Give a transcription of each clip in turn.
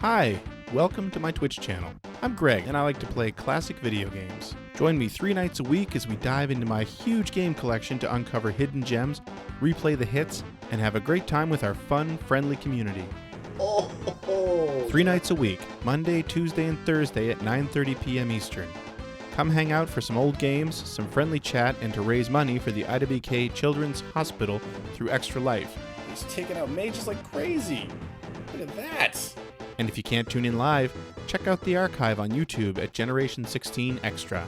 Hi, welcome to my Twitch channel. I'm Greg, and I like to play classic video games. Join me 3 nights a week as we dive into my huge game collection to uncover hidden gems, replay the hits, and have a great time with our fun, friendly community. 3 nights a week, Monday, Tuesday, and Thursday at 9:30 p.m. Eastern. Come hang out for some old games, some friendly chat, and to raise money for the IWK Children's Hospital through Extra Life. He's taking out mages like crazy. Look at that. And if you can't tune in live, check out the archive on YouTube at Generation 16 Extra.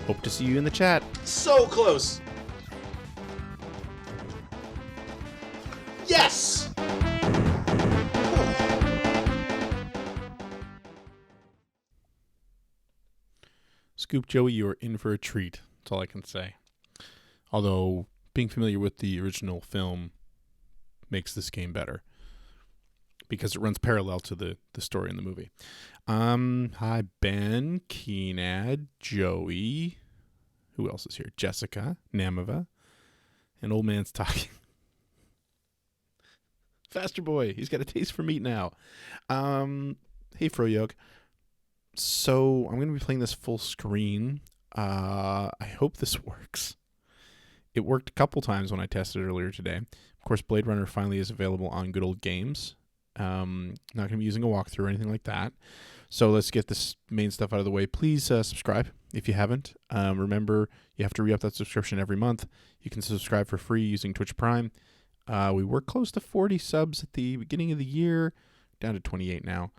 Hope to see you in the chat. So close. Yes! Scoop Joey, you're in for a treat. That's all I can say. Although, being familiar with the original film makes this game better, because it runs parallel to the story in the movie. Hi, Ben, Keenad, Joey. Who else is here? Jessica, Namava, and Old Man's talking. Faster Boy, he's got a taste for meat now. Hey, Froyog. So I'm going to be playing this full screen. I hope this works. It worked a couple times when I tested it earlier today. Of course, Blade Runner finally is available on Good Old Games. Not going to be using a walkthrough or anything like that. So let's get this main stuff out of the way. Please subscribe if you haven't. Remember, you have to re-up that subscription every month. You can subscribe for free using Twitch Prime. We were close to 40 subs at the beginning of the year, down to 28 now.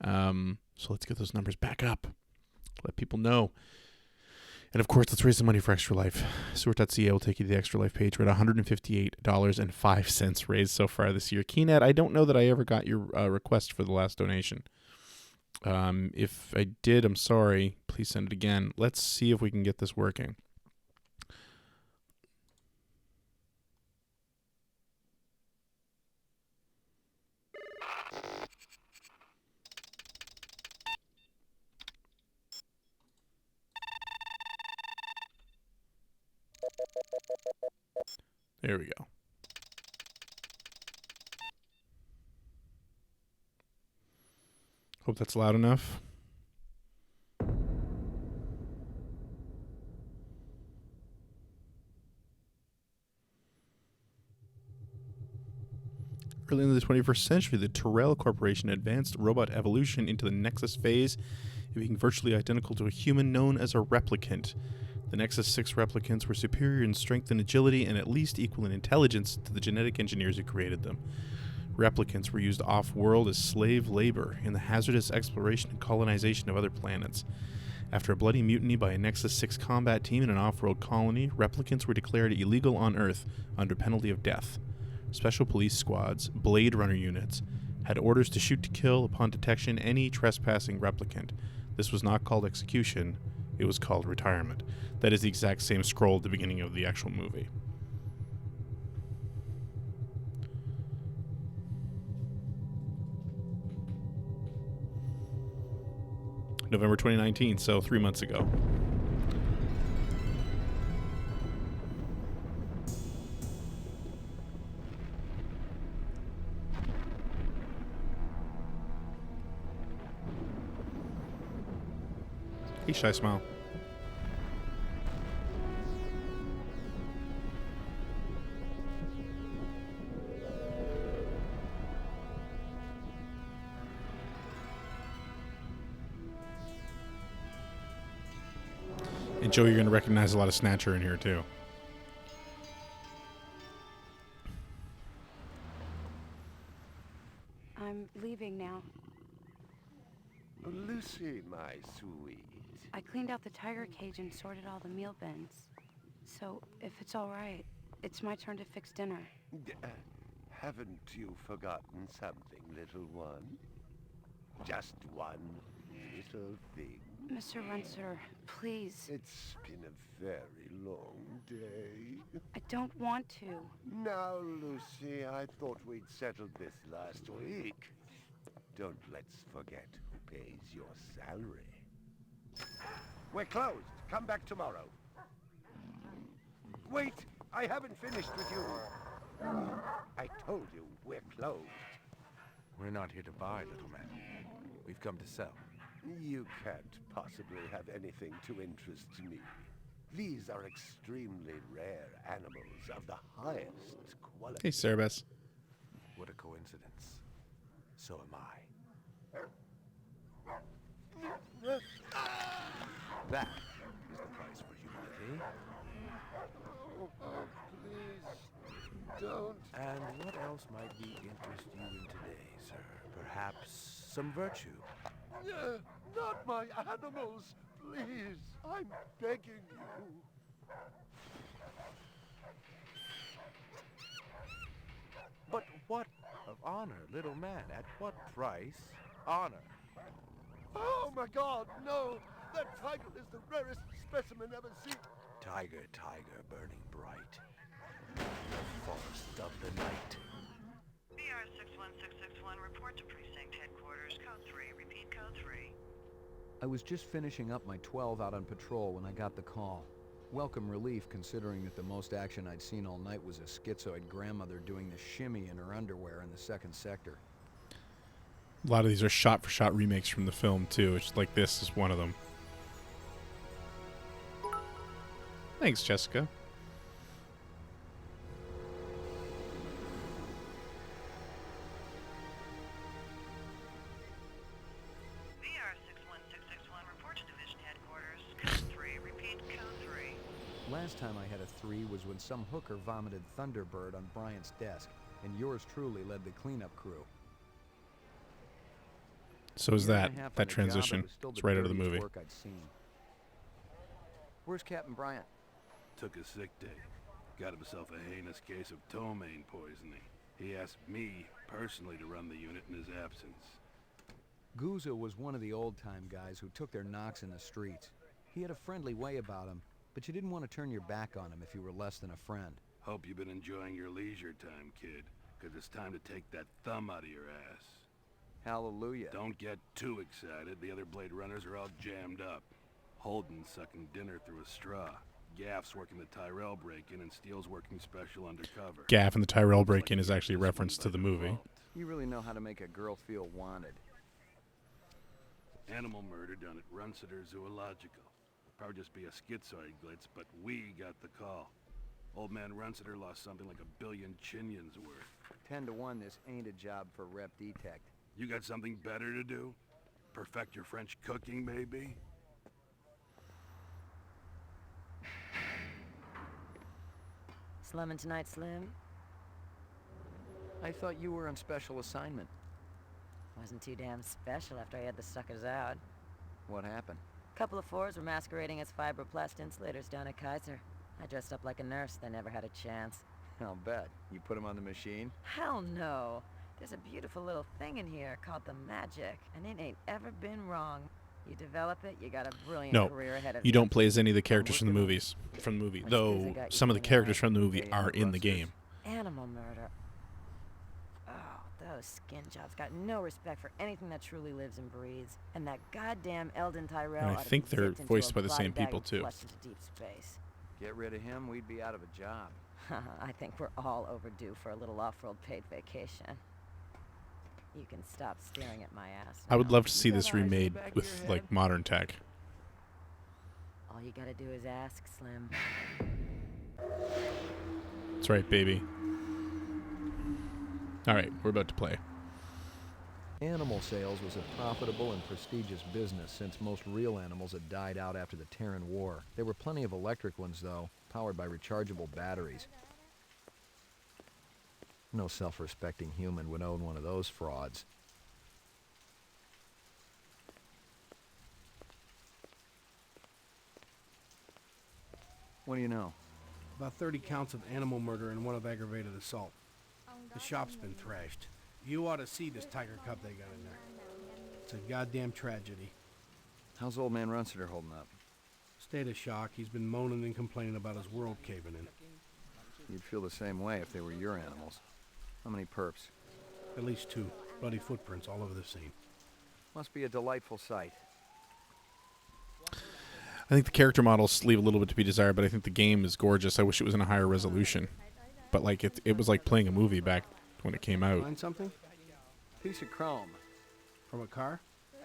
So let's get those numbers back up. Let people know. And of course, let's raise some money for Extra Life. Seward.ca will take you to the Extra Life page. We're at $158.05 raised so far this year. Keenad, I don't know that I ever got your request for the last donation. If I did, I'm sorry. Please send it again. Let's see if we can get this working. There we go. Hope that's loud enough. Early in the 21st century, the Tyrell Corporation advanced robot evolution into the Nexus phase, being virtually identical to a human known as a replicant. The Nexus 6 replicants were superior in strength and agility and at least equal in intelligence to the genetic engineers who created them. Replicants were used off-world as slave labor in the hazardous exploration and colonization of other planets. After a bloody mutiny by a Nexus 6 combat team in an off-world colony, replicants were declared illegal on Earth under penalty of death. Special police squads, Blade Runner units, had orders to shoot to kill upon detection any trespassing replicant. This was not called execution, it was called retirement. That is the exact same scroll at the beginning of the actual movie. November 2019, so 3 months ago. Hey, Shy Smile. And Joe, you're going to recognize a lot of Snatcher in here, too. I'm leaving now. Lucy, my sweet. I cleaned out the tiger cage and sorted all the meal bins. So, if it's all right, it's my turn to fix dinner. Haven't you forgotten something, little one? Just one little thing. Mr. Runcer, please. It's been a very long day. I don't want to. Now, Lucy, I thought we'd settled this last week. Don't let's forget who pays your salary. We're closed. Come back tomorrow. Wait, I haven't finished with you. I told you we're closed. We're not here to buy, little man. We've come to sell. You can't possibly have anything to interest me. These are extremely rare animals of the highest quality. Hey, Cerebus. What a coincidence. So am I. That is the price for humility. Oh, please, don't. And what else might we interest you in today, sir? Perhaps some virtue? Not my animals, please. I'm begging you. But what of honor, little man? At what price? Honor. Oh my God, no! That tiger is the rarest specimen ever seen. Tiger, tiger, burning bright. The forest of the night. BR 61661, report to precinct headquarters. Code 3. Repeat code 3. I was just finishing up my 12 out on patrol when I got the call. Welcome relief, considering that the most action I'd seen all night was a schizoid grandmother doing the shimmy in her underwear in the second sector. A lot of these are shot-for-shot remakes from the film, too. It's like this is one of them. Thanks, Jessica. BR 61661, report to division headquarters. Code 3. Repeat code 3. Last time I had a 3 was when some hooker vomited Thunderbird on Bryant's desk, and yours truly led the cleanup crew. So is Year that and a half on that the job, transition. it was still It's the right out of the dirtiest movie. work I'd seen. Where's Captain Bryant? Took a sick day. Got himself a heinous case of ptomaine poisoning. He asked me personally to run the unit in his absence. Gouza was one of the old-time guys who took their knocks in the streets. He had a friendly way about him, but you didn't want to turn your back on him if you were less than a friend. Hope you've been enjoying your leisure time, kid, 'cause it's time to take that thumb out of your ass. Hallelujah. Don't get too excited. The other Blade Runners are all jammed up. Holden's sucking dinner through a straw. Gaff's working the Tyrell break-in, and Steele's working special undercover. Gaff and the Tyrell Looks like break-in you is got actually a this one reference to by the movie. default. You really know how to make a girl feel wanted. Animal murder done at Runciter Zoological. Probably just be a schizoid glitz, but we got the call. Old man Runciter lost something like 1 billion chinions worth. 10 to 1, this ain't a job for Rep Detect. You got something better to do? Perfect your French cooking, maybe? Slumming tonight, Slim? I thought you were on special assignment. Wasn't too damn special after I had the suckers out. What happened? Couple of fours were masquerading as fibroplast insulators down at Kaiser. I dressed up like a nurse, they never had a chance. I'll bet. You put him on the machine? Hell no! There's a beautiful little thing in here called the magic, and it ain't ever been wrong. You develop it, you got a brilliant No, career ahead of you don't play as any of the characters from the working on movies. From the movie, Let's see if they though got you some of the figured characters out. from the movie Hey, are in the Runcers. game. Animal murder. Oh, those skin jobs got no respect for anything that truly lives and breathes. And that goddamn Eldon Tyrell And I ought to think be they're zipped into voiced a by the body same bag people, and too. flushed into deep space. Get rid of him, we'd be out of a job. I think we're all overdue for a little off-world paid vacation. You can stop staring at my ass I would now. love to see got this eyes in the remade back of with your like head? modern tech. All you gotta do is ask, Slim. That's right, baby. All right, we're about to play. Animal sales was a profitable and prestigious business since most real animals had died out after the Terran War. There were plenty of electric ones, though, powered by rechargeable batteries. No self-respecting human would own one of those frauds. What do you know? About 30 counts of animal murder and one of aggravated assault. The shop's been thrashed. You ought to see this tiger cub they got in there. It's a goddamn tragedy. How's old man Runciter holding up? State of shock. He's been moaning and complaining about his world caving in. You'd feel the same way if they were your animals. How many perps? At least 2. Bloody footprints all over the scene. Must be a delightful sight. I think the character models leave a little bit to be desired, but I think the game is gorgeous. I wish it was in a higher resolution. But like it was like playing a movie back when it came out. Find something? Piece of chrome. From a car?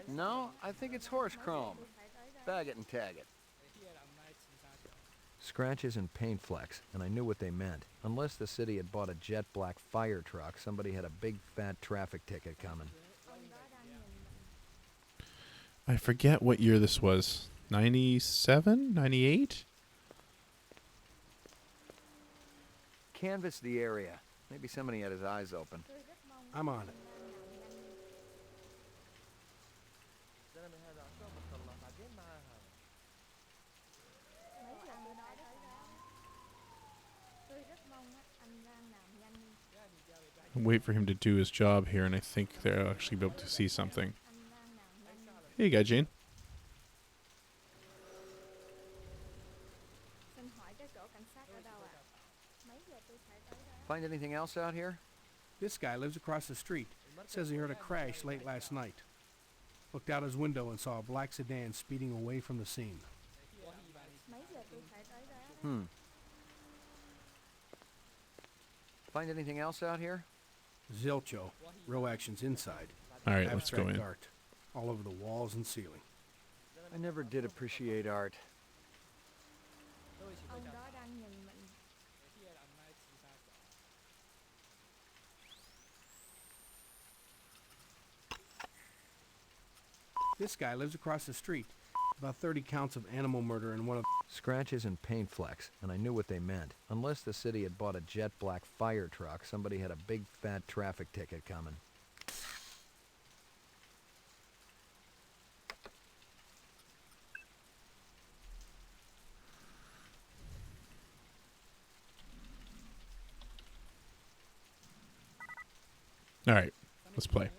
No, I think it's horse chrome. Bag it and tag it. Scratches and paint flecks, and I knew what they meant. Unless the city had bought a jet black fire truck, somebody had a big fat traffic ticket coming. I forget what year this was. 97? 98? Canvass the area. Maybe somebody had his eyes open. I'm on it. Wait for him to do his job here, and I think they'll actually be able to see something. Here you go, Gene. Find anything else out here? This guy lives across the street. Says he heard a crash late last night. Looked out his window and saw a black sedan speeding away from the scene. Find anything else out here? Zilcho. Row actions inside. All right, let's go Abstract in. art. All over the walls and ceiling. I never did appreciate art. This guy lives across the street. About 30 counts of animal murder in one of... Scratches and paint flecks, and I knew what they meant. Unless the city had bought a jet black fire truck, somebody had a big fat traffic ticket coming. All right, let's play.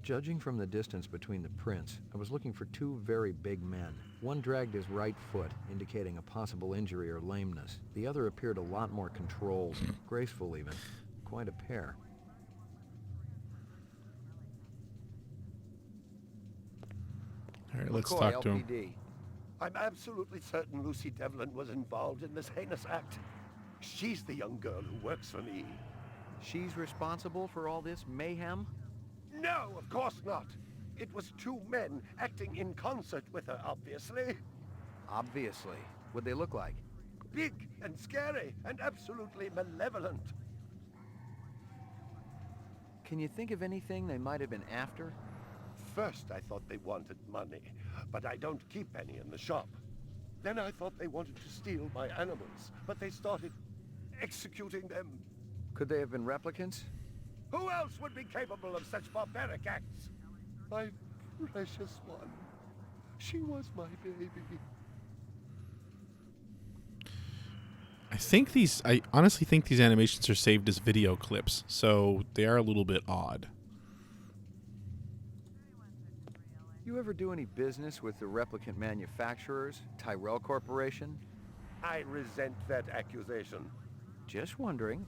Judging from the distance between the prints, I was looking for two very big men. One dragged his right foot, indicating a possible injury or lameness. The other appeared a lot more controlled, graceful even. Quite a pair. All right, let's McCoy, talk to him. LPD. I'm absolutely certain Lucy Devlin was involved in this heinous act. She's the young girl who works for me. She's responsible for all this mayhem? No, of course not. It was two men acting in concert with her, obviously. Obviously. What'd they look like? Big and scary and absolutely malevolent. Can you think of anything they might have been after? First, I thought they wanted money, but I don't keep any in the shop. Then I thought they wanted to steal my animals, but they started executing them. Could they have been replicants? Who else would be capable of such barbaric acts? My precious one. She was my baby. I honestly think these animations are saved as video clips, so they are a little bit odd. You ever do any business with the replicant manufacturers, Tyrell Corporation? I resent that accusation. Just wondering.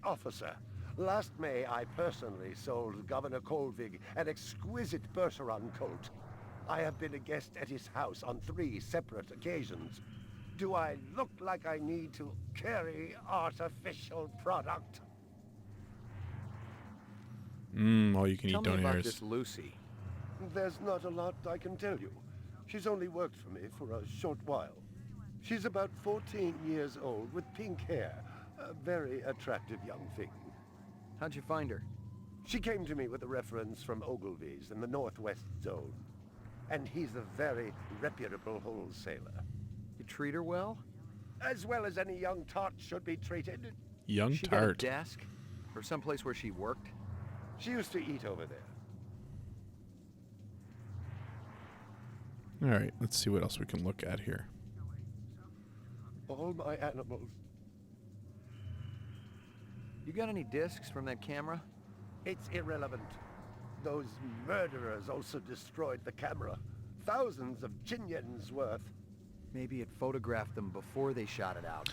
Officer, last May I personally sold Governor Colvig an exquisite Bergeron coat. I have been a guest at his house on 3 separate occasions. Do I look like I need to carry artificial product? All you can Tell eat me about donairs. this Lucy. There's not a lot I can tell you. She's only worked for me for a short while. She's about 14 years old with pink hair. A very attractive young thing. How'd you find her? She came to me with a reference from Ogilvy's in the Northwest Zone. And he's a very reputable wholesaler. You treat her well? As well as any young tart should be treated. Young She got a tart. desk? Or someplace where she worked? She used to eat over there. All right, let's see what else we can look at here. All my animals. You got any discs from that camera? It's irrelevant. Those murderers also destroyed the camera. Thousands of Jinyens worth. Maybe it photographed them before they shot it out.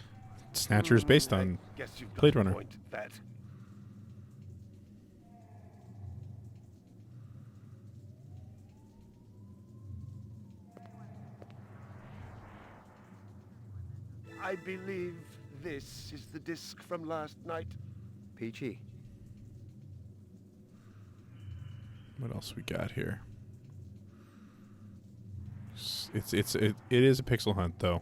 Snatcher's based on I guess you've got Blade a Runner. point at that. I believe this is the disc from last night. Peachy. What else we got here? It is a pixel hunt though.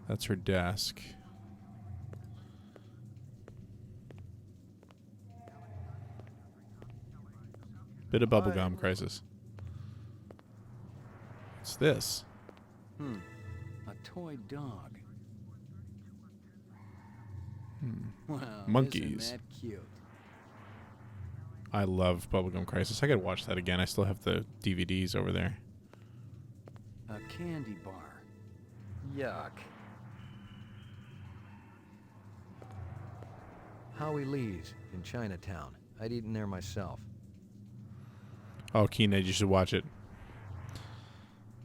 That's her desk. Bit of bubblegum crisis. What's this? A toy dog. Wow, Monkeys. isn't that cute? I love Bubblegum Crisis. I gotta watch that again. I still have the DVDs over there. A candy bar. Yuck. Howie Lee's in Chinatown. I'd eaten there myself. Oh, Keen Edge, you should watch it.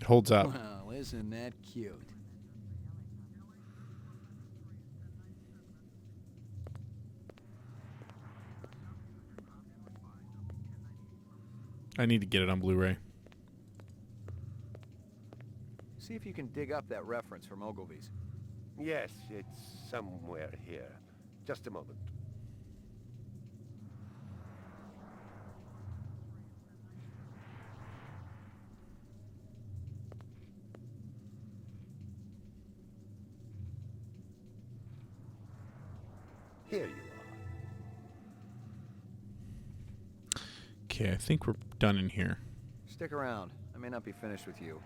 It holds up. Wow, isn't that cute? I need to get it on Blu-ray. See if you can dig up that reference from Ogilvy's. Yes, it's somewhere here. Just a moment. Here you are. Okay, I think we're done in here. Stick around. I may not be finished with you.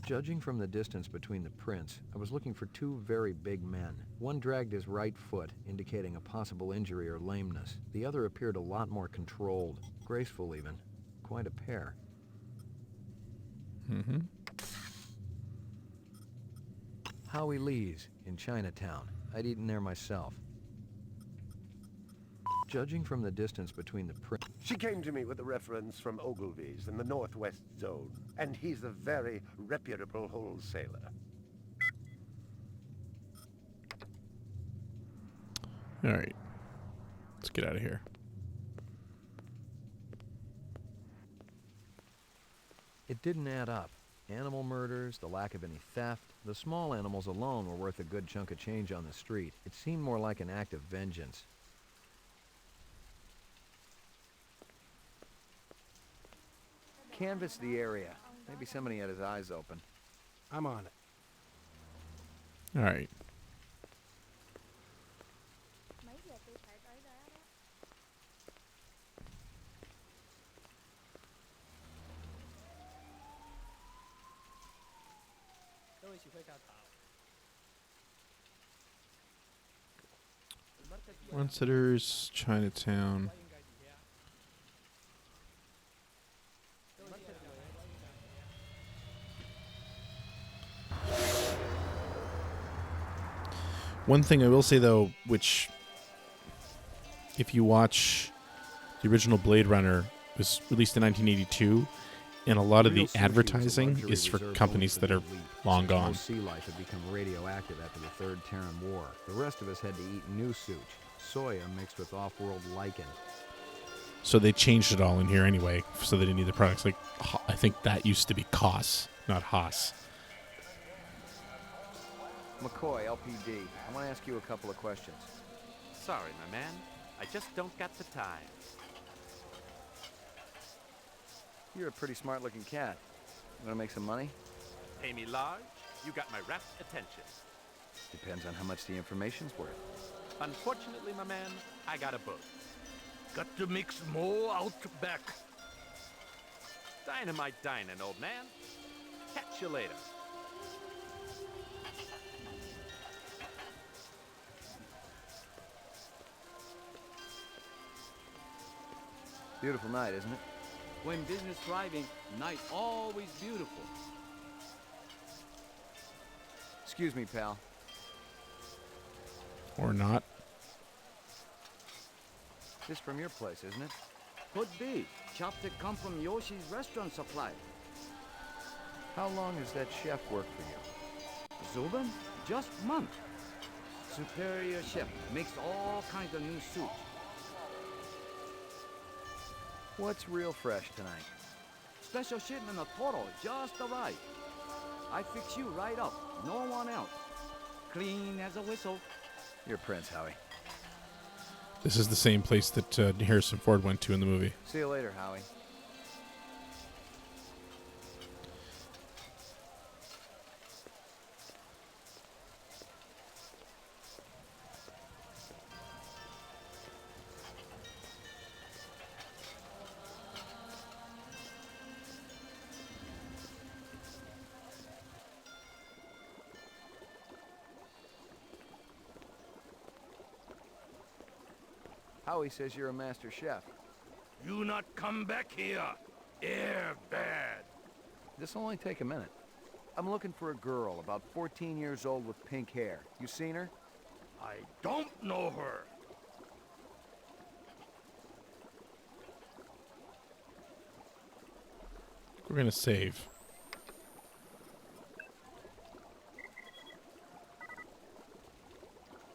Judging from the distance between the prints, I was looking for two very big men. One dragged his right foot, indicating a possible injury or lameness. The other appeared a lot more controlled, graceful even. Quite a pair. Mm-hmm. Howie Lee's in Chinatown. I'd eaten there myself. Judging from the distance between the prints... She came to me with a reference from Ogilvy's in the Northwest Zone, and he's a very reputable wholesaler. All right. Let's get out of here. It didn't add up. Animal murders, the lack of any theft. The small animals alone were worth a good chunk of change on the street. It seemed more like an act of vengeance. Canvass the area. Maybe somebody had his eyes open. I'm on it. All right. Runsitter's Chinatown. One thing I will say, though, which, if you watch the original Blade Runner, was released in 1982, and a lot of the advertising is for companies that are long gone. Most sea life had become radioactive after the Third Terran War. The rest of us had to eat new such, soya mixed with off-world lichen. So they changed it all in here anyway, so they didn't need the products. Like, I think that used to be Koss, not Haas. McCoy, LPD. I want to ask you a couple of questions. Sorry, my man. I just don't got the time. You're a pretty smart-looking cat. You want to make some money? Pay me large, you got my rapt attention. Depends on how much the information's worth. Unfortunately, my man, I got a boat. Got to mix more out back. Dynamite dining, old man. Catch you later. Beautiful night, isn't it? When business thriving, night always beautiful. Excuse me, pal. Or not. This from your place, isn't it? Could be. Chops that come from Yoshi's restaurant supply. How long has that chef worked for you? Zubin? Just month. Superior chef makes all kinds of new soups. What's real fresh tonight? Special shipment of Toro just arrived. I fix you right up. No one else. Clean as a whistle. You're Prince, Howie. This is the same place that Harrison Ford went to in the movie. See you later, Howie. Howie says you're a master chef. You not come back here. Air bad. This'll only take a minute. I'm looking for a girl, about 14 years old with pink hair. You seen her? I don't know her. We're gonna save.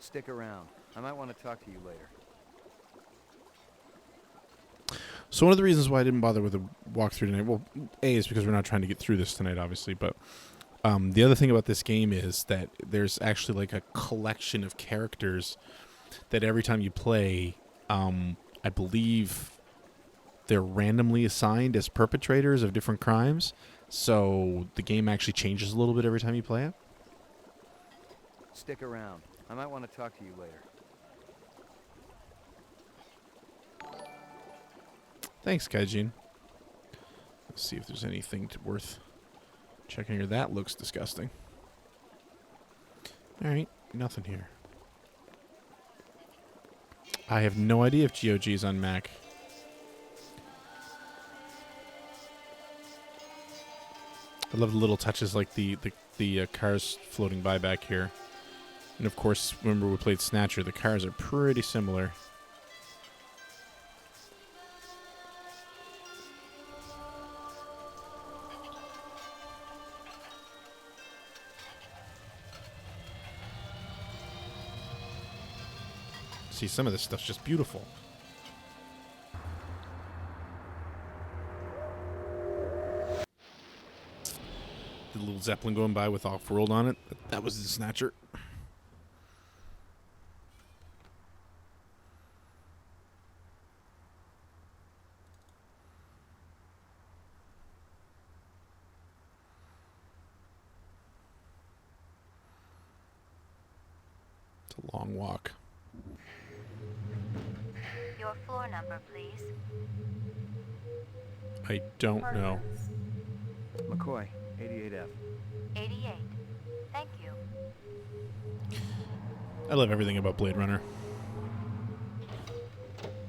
Stick around. I might want to talk to you later. So one of the reasons why I didn't bother with a walkthrough tonight, well, A, is because we're not trying to get through this tonight, obviously, but the other thing about this game is that there's actually like a collection of characters that every time you play, I believe they're randomly assigned as perpetrators of different crimes, so the game actually changes a little bit every time you play it. Stick around. I might want to talk to you later. Thanks, Kaijin. Let's see if there's anything worth checking here. That looks disgusting. Alright, nothing here. I have no idea if GOG is on Mac. I love the little touches like the cars floating by back here. And of course, remember we played Snatcher, the cars are pretty similar. See, some of this stuff's just beautiful. The little Zeppelin going by with Off-World on it. That was the Snatcher. It's a long walk. Your floor number, please. I don't know. McCoy, 88F. 88. Thank you. I love everything about Blade Runner.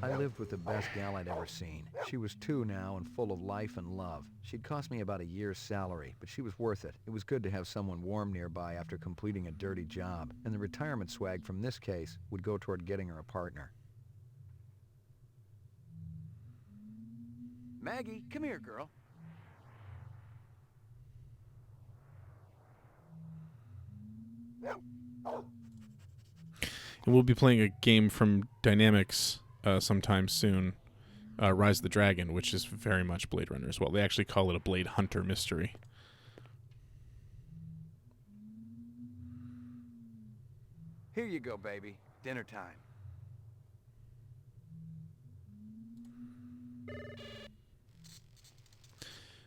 I lived with the best gal I'd ever seen. She was 2 now and full of life and love. She'd cost me about a year's salary, but she was worth it. It was good to have someone warm nearby after completing a dirty job, and the retirement swag from this case would go toward getting her a partner. Maggie, come here, girl. And we'll be playing a game from Dynamics sometime soon, Rise of the Dragon, which is very much Blade Runner as well. They actually call it a Blade Hunter mystery. Here you go, baby. Dinner time.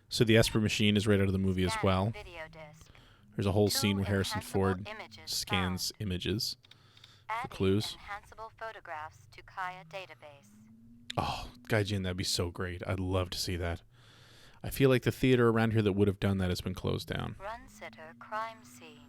So the Esper machine is right out of the movie as well. Video disc. There's a whole scene where Harrison enhanceable Ford images scans found. images for Adding clues. enhanceable photographs to Kaya database. Oh, Gaijin, that'd be so great. I'd love to see that. I feel like the theater around here that would have done that has been closed down. Run sitter crime scene.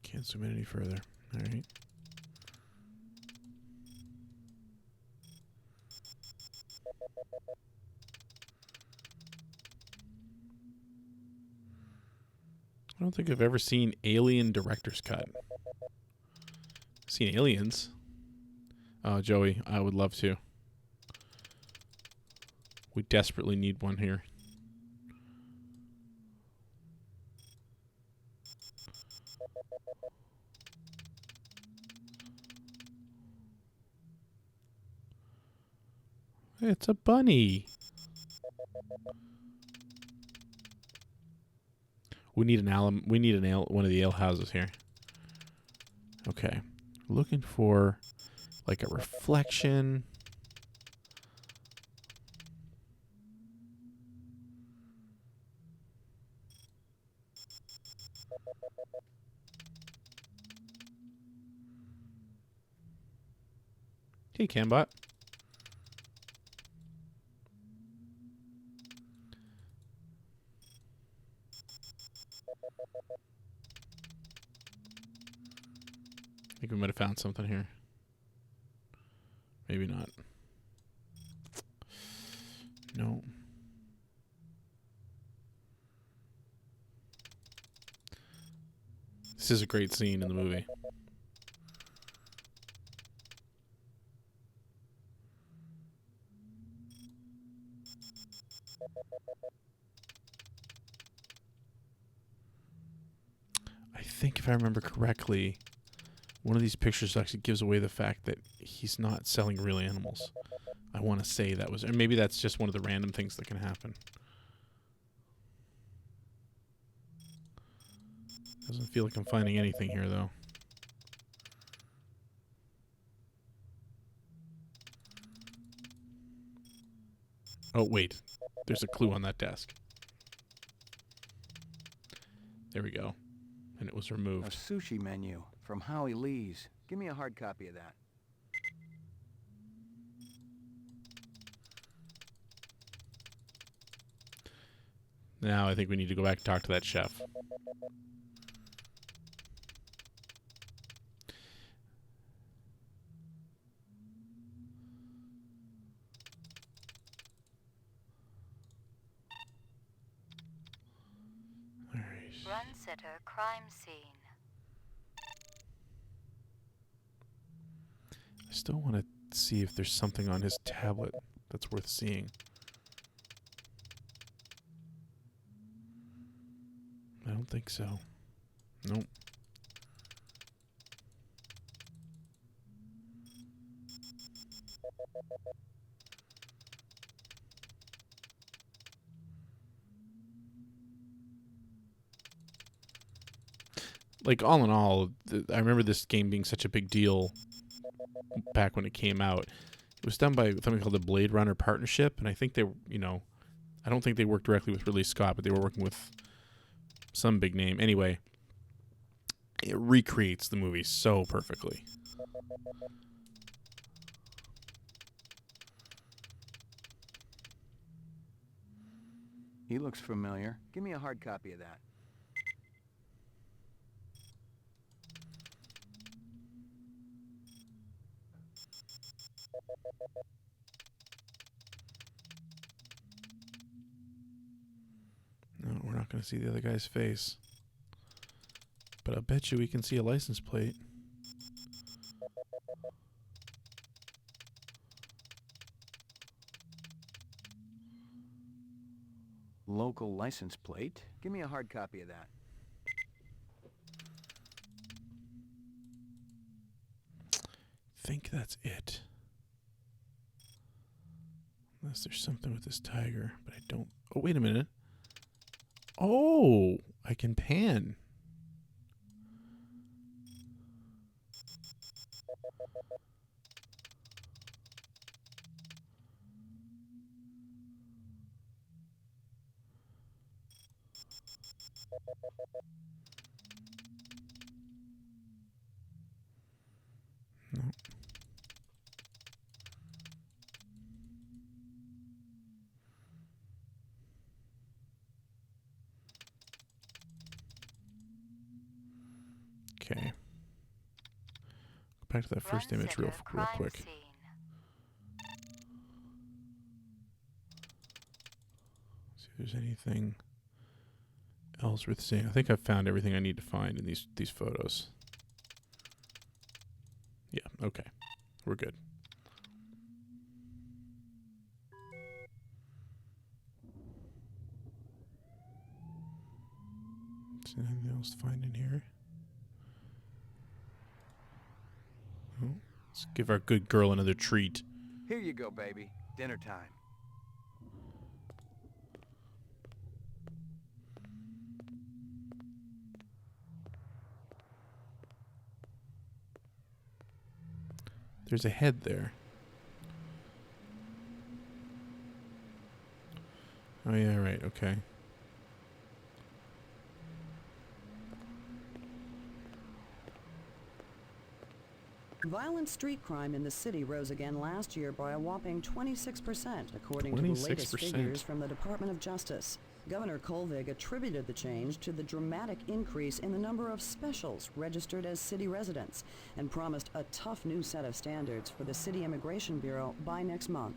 Can't zoom in any further. All right. I don't think I've ever seen Alien Director's Cut. Seen Aliens. Oh, Joey, I would love to. We desperately need one here. It's a bunny. We need one of the ale houses here. Okay. Looking for like a reflection. Hey, Cambot. I think we might have found something here. Maybe not. No. This is a great scene in the movie. I think if I remember correctly, one of these pictures actually gives away the fact that he's not selling real animals. I want to say that was, or maybe that's just one of the random things that can happen. Doesn't feel like I'm finding anything here, though. Oh, wait. There's a clue on that desk. There we go. And it was A removed. sushi menu from Howie Lee's. Give me a hard copy of that. Now I think we need to go back and talk to that chef. Run sitter, crime scene. I still want to see if there's something on his tablet that's worth seeing. I don't think so. Nope. Like, all in all, I remember this game being such a big deal back when it came out. It was done by something called the Blade Runner Partnership, and I think they, I don't think they worked directly with Ridley Scott, but they were working with some big name. Anyway, it recreates the movie so perfectly. He looks familiar. Give me a hard copy of that. No, we're not going to see the other guy's face. But I bet you we can see a license plate. Local license plate. Give me a hard copy of that. Think that's it. Unless there's something with this tiger, but I don't. Oh, wait a minute. Oh, I can pan. No. Okay. Go back to that first image real quick. Scene. there's anything else worth seeing. I think I've found everything I need to find in these photos. Yeah, okay. We're good. Is there anything else to find in here? Oh, let's give our good girl another treat. Here you go, baby. Dinner time. There's a head there. Oh yeah, right, okay. Violent street crime in the city rose again last year by a whopping 26%, according to the latest 26%. figures from the Department of Justice. Governor Kolvig attributed the change to the dramatic increase in the number of specials registered as city residents and promised a tough new set of standards for the City Immigration Bureau by next month.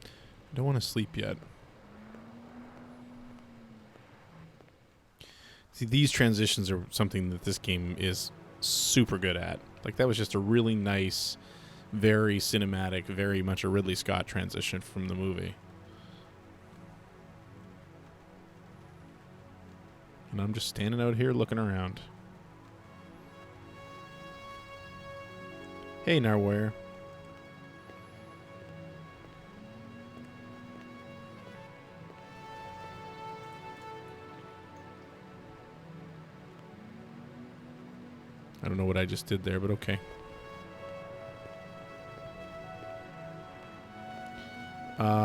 I don't want to sleep yet. See, these transitions are something that this game is super good at. Like, that was just a really nice, very cinematic, very much a Ridley Scott transition from the movie. And I'm just standing out here looking around. Hey, Narware. I don't know what I just did there, but okay.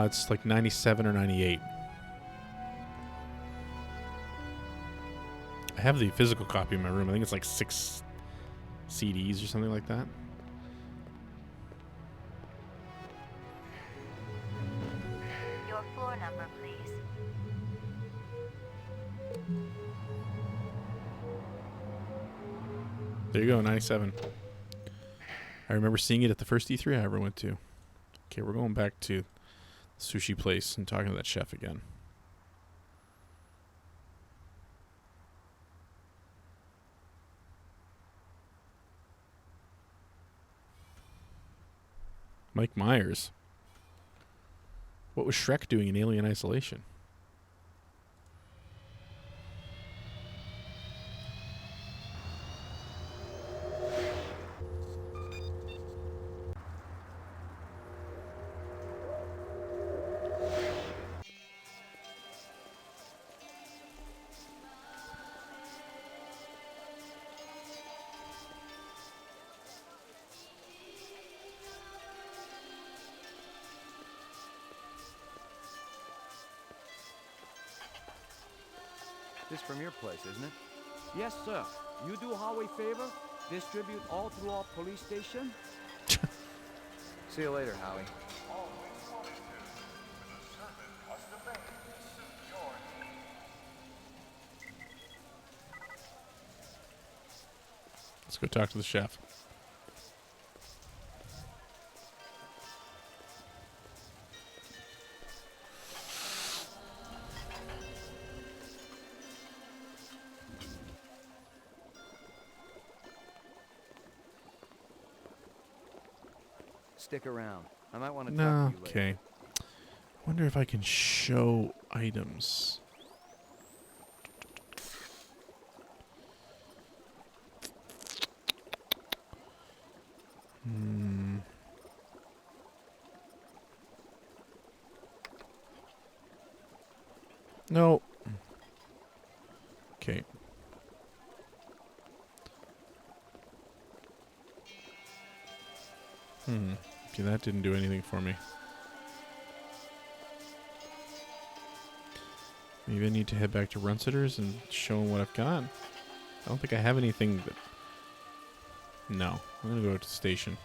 It's like 97 or 98. I have the physical copy in my room. I think it's like 6 CDs or something like that. Your floor number, please. There you go, 97. I remember seeing it at the first E3 I ever went to. Okay, we're going back to the sushi place and talking to that chef again. Mike Myers. What was Shrek doing in Alien Isolation? This from your place, isn't it? Yes, sir. You do Howie favor? Distribute all through our police station? See you later, Howie. Let's go talk to the chef. Stick around. I might want to talk No, to you later. okay. Wonder if I can show items. No. Okay. Okay, that didn't do anything for me. Maybe I need to head back to Runsitter's and show them what I've got. I don't think I have anything that... No. I'm going to go to the station.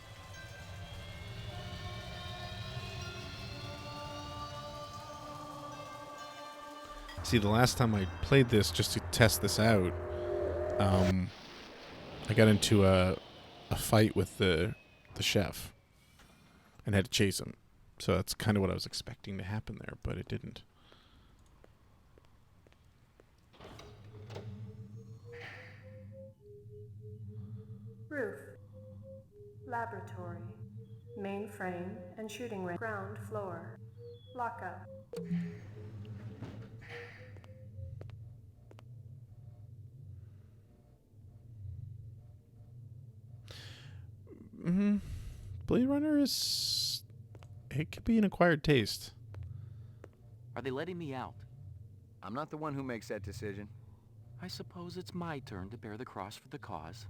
See, the last time I played this, just to test this out, I got into a fight with the chef and had to chase him. So that's kind of what I was expecting to happen there, but it didn't. Roof. Laboratory. Mainframe and shooting range. Ground floor. Lockup. Blade Runner is... It could be an acquired taste. Are they letting me out? I'm not the one who makes that decision. I suppose it's my turn to bear the cross for the cause.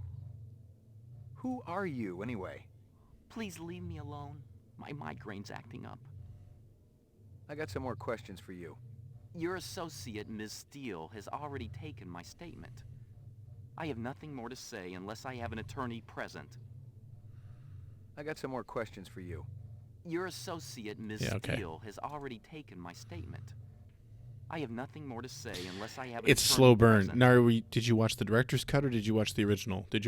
Who are you, anyway? Please leave me alone. My migraine's acting up. I got some more questions for you. Your associate, Ms. Steele, has already taken my statement. I have nothing more to say unless I have an attorney present. I got some more questions for you. Your associate, Ms. Steele, has already taken my statement. I have nothing more to say unless I have an It's attorney slow burn. present. Now, did you watch the director's cut or did you watch the original? Did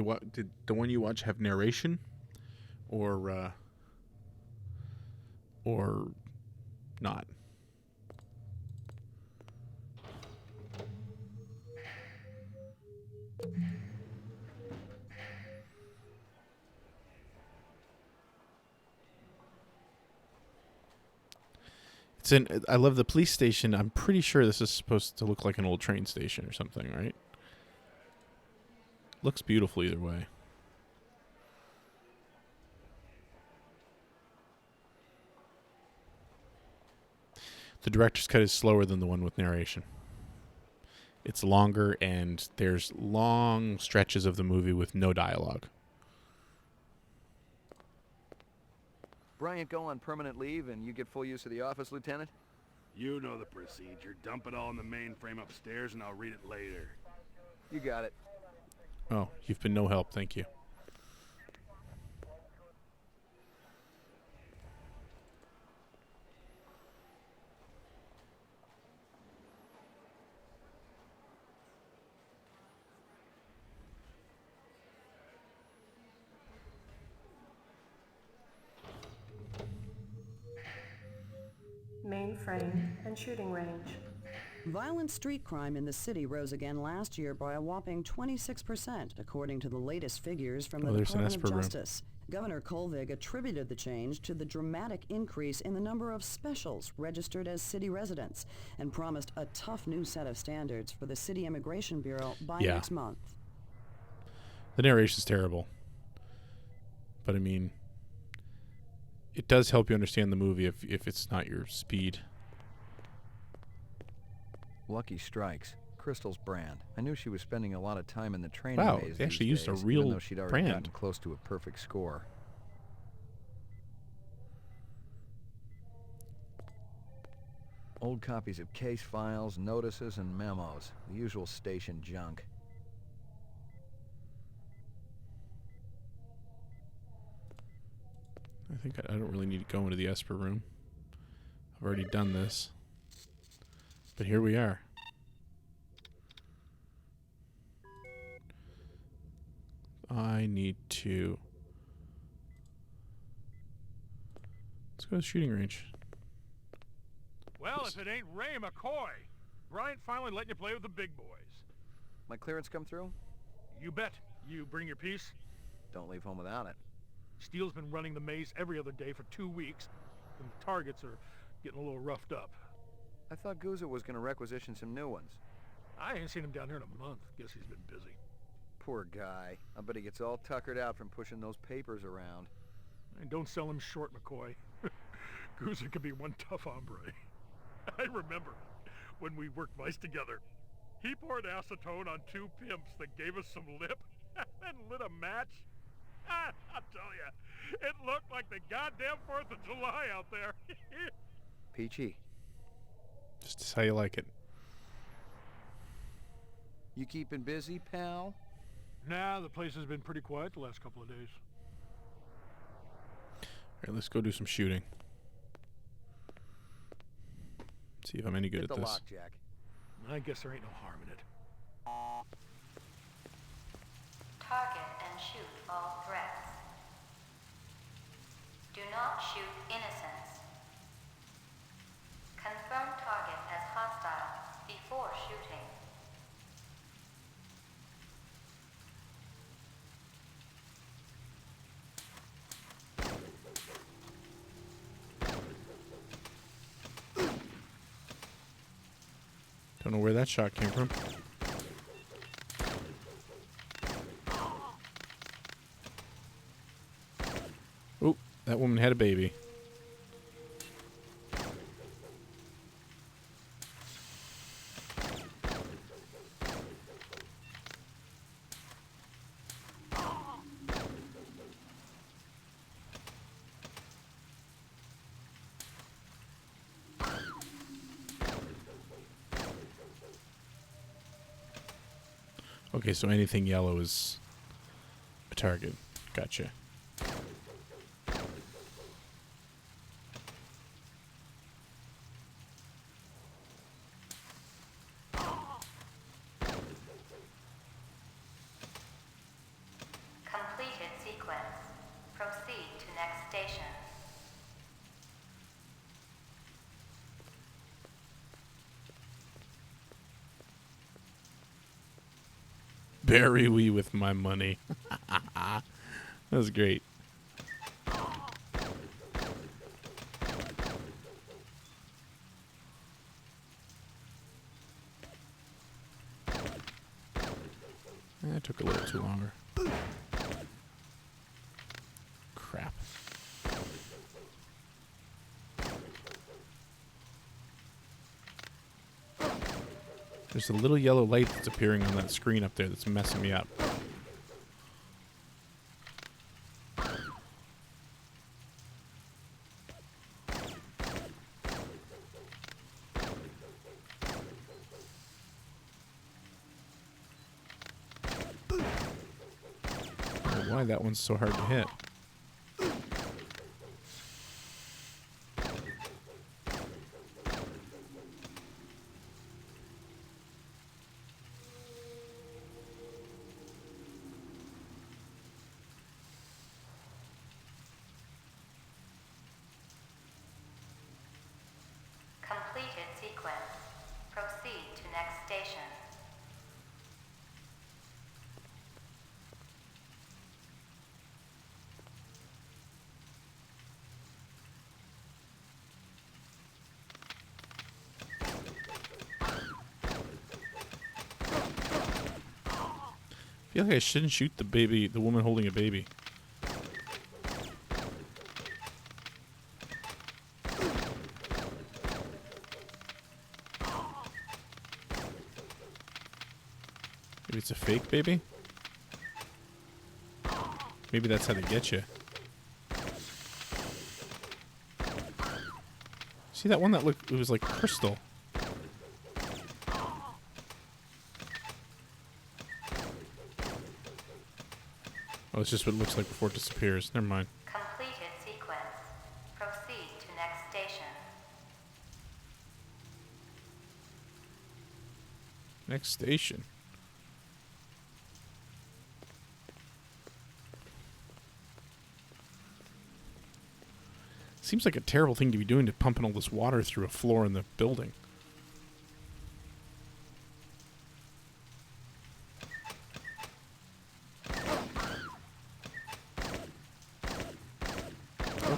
the one you watch have narration, or not? I love the police station. I'm pretty sure this is supposed to look like an old train station or something, right? Looks beautiful either way. The director's cut is slower than the one with narration. It's longer, and there's long stretches of the movie with no dialogue. Bryant go on permanent leave and you get full use of the office, Lieutenant? You know the procedure. Dump it all in the mainframe upstairs and I'll read it later. You got it. Oh, you've been no help, thank you. Mainframe and shooting range. Violent street crime in the city rose again last year by a whopping 26%, according to the latest figures from the Department of Justice. Governor Kolvig attributed the change to the dramatic increase in the number of specials registered as city residents and promised a tough new set of standards for the City Immigration Bureau by next month. The narration's terrible. But I mean, it does help you understand the movie if it's not your speed. Lucky Strikes. Crystal's brand. I knew she was spending a lot of time in the training Wow, maze they actually these used a days, real even though she'd already brand. gotten close to a perfect score. Old copies of case files, notices, and memos. The usual station junk. I think I don't really need to go into the Esper room. I've already done this. But here we are. I need to... Let's go to the shooting range. Well, if it ain't Ray McCoy. Bryant finally letting you play with the big boys. My clearance come through? You bet. You bring your piece? Don't leave home without it. Steele's been running the maze every other day for 2 weeks, and the targets are getting a little roughed up. I thought Gouza was going to requisition some new ones. I ain't seen him down here in a month. Guess he's been busy. Poor guy. I bet he gets all tuckered out from pushing those papers around. And don't sell him short, McCoy. Gouza could be one tough hombre. I remember when we worked mice together. He poured acetone on 2 pimps that gave us some lip and lit a match. I'll tell you, it looked like the goddamn 4th of July out there. Peachy. Just how you like it. You keeping busy, pal? Nah, the place has been pretty quiet the last couple of days. Alright, let's go do some shooting. See if I'm any good Hit at the this. lock, Jack. I guess there ain't no harm in it. Target and shoot all threats. Do not shoot innocents. Confirm target as hostile before shooting. Don't know where that shot came from. Oh, that woman had a baby. Okay, so anything yellow is a target. Gotcha. Completed sequence. Proceed to next station. Bury we with my money. That was great. That took a little too longer. Crap. There's a little yellow light that's appearing on that screen up there that's messing me up. Why that one's so hard to hit. Completed sequence. Proceed to next station. I feel like I shouldn't shoot the baby, the woman holding a baby. Maybe it's a fake baby? Maybe that's how they get you. See that one that looked, it was like crystal. Oh, it's just what it looks like before it disappears. Never mind. Completed sequence. Proceed to next station. Next station. Seems like a terrible thing to be doing, to pumping all this water through a floor in the building.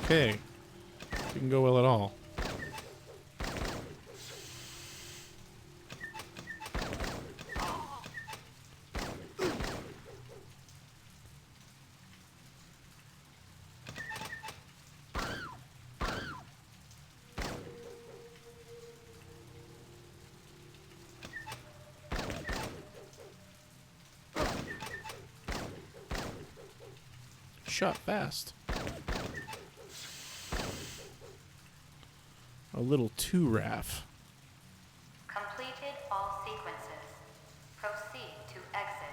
Okay. Didn't go well at all. Shot fast. A little too raff. Completed all sequences. Proceed to exit.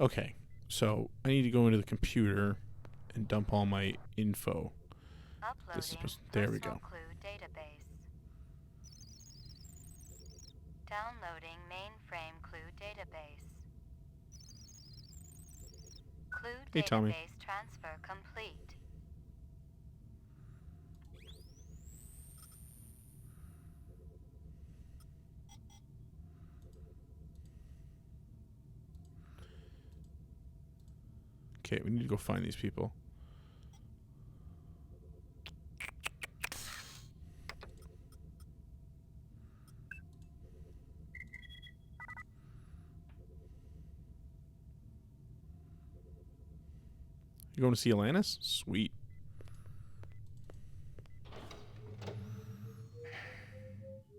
Okay, so I need to go into the computer and dump all my info. This is supposed, there we go. Clue database. Downloading mainframe clue database. Clue Hey, Tommy. database transfer complete. Okay, we need to go find these people. You going to see Alanis? Sweet.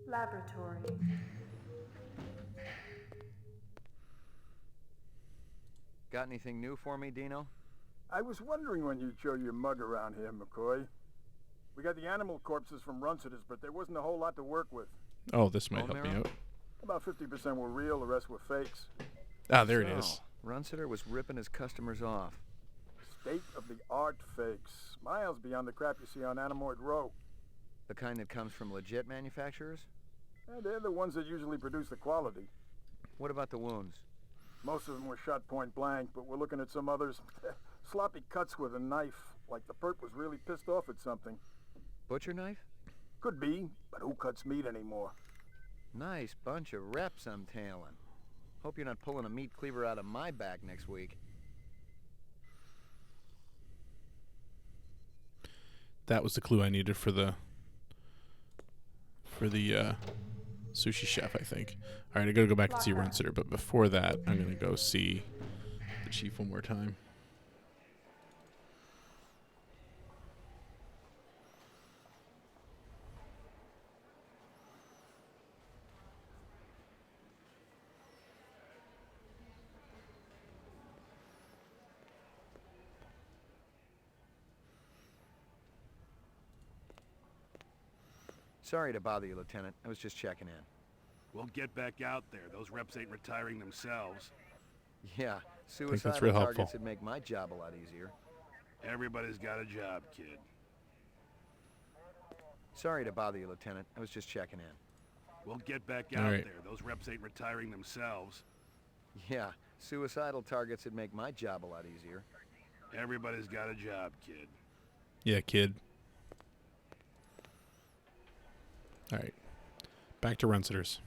Laboratory. Got anything new for me, Dino? I was wondering when you'd show your mug around here, McCoy. We got the animal corpses from Runciter's, but there wasn't a whole lot to work with. Oh, this might help me out. About 50% were real, the rest were fakes. Ah, there it is. Runciter was ripping his customers off. State-of-the-art fakes. Miles beyond the crap you see on Anamoid Row. The kind that comes from legit manufacturers? They're the ones that usually produce the quality. What about the wounds? Most of them were shot point blank, but we're looking at some others. Sloppy cuts with a knife, like the perp was really pissed off at something. Butcher knife? Could be, but who cuts meat anymore? Nice bunch of reps I'm tailing. Hope you're not pulling a meat cleaver out of my back next week. That was the clue I needed for the sushi chef, I think. All right, I gotta go back and see Runciter, but before that, I'm gonna go see the chief one more time. Sorry to bother you, Lieutenant. I was just checking in. We'll get back out there. Those reps ain't retiring themselves. Yeah, think that's suicidal real targets helpful. would make my job a lot easier. Everybody's got a job, kid. Sorry to bother you, Lieutenant. I was just checking in. We'll get back All out right. there. Those reps ain't retiring themselves. Yeah, suicidal targets would make my job a lot easier. Everybody's got a job, kid. Yeah, kid. All right, back to Runciter's.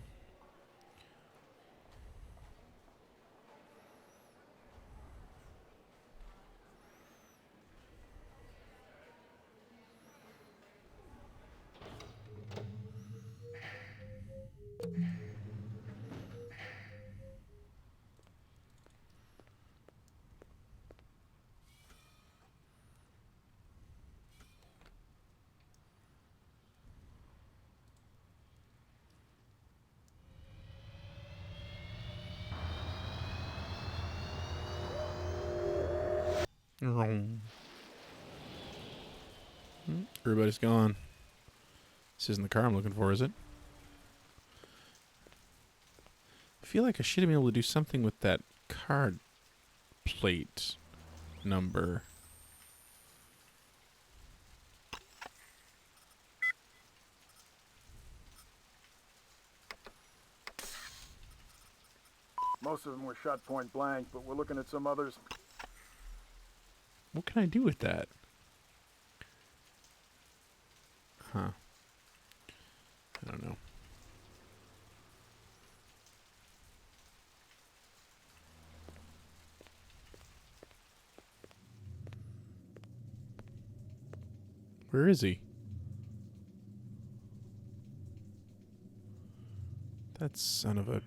Everybody's gone. This isn't the car I'm looking for, is it? I feel like I should have been able to do something with that card plate number. Most of them were shot point blank, but we're looking at some others. What can I do with that? Huh. I don't know. Where is he? That son of a...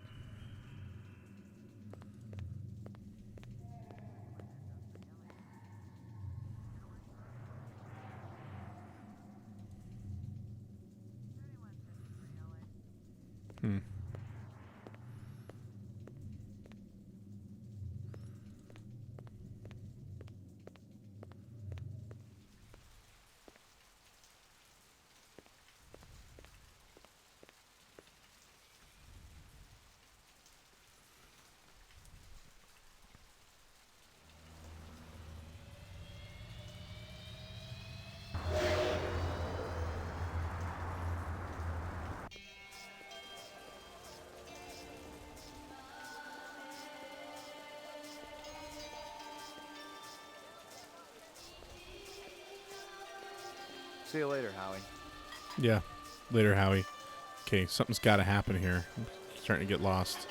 See you later, Howie. Yeah. Later, Howie. Okay, something's got to happen here. I'm starting to get lost.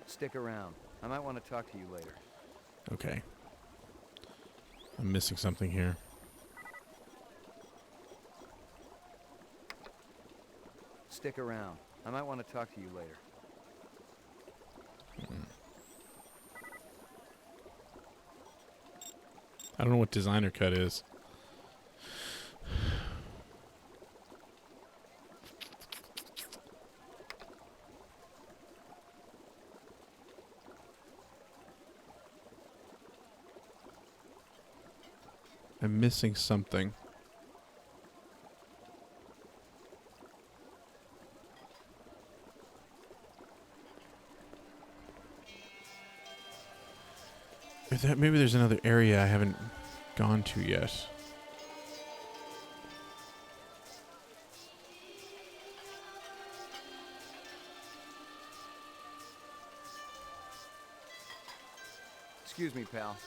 Stick around. I might want to talk to you later. Okay. I'm missing something here. Stick around. I might want to talk to you later. I don't know what designer cut is. I'm missing something. Maybe there's another area I haven't gone to yet. Excuse me, pal.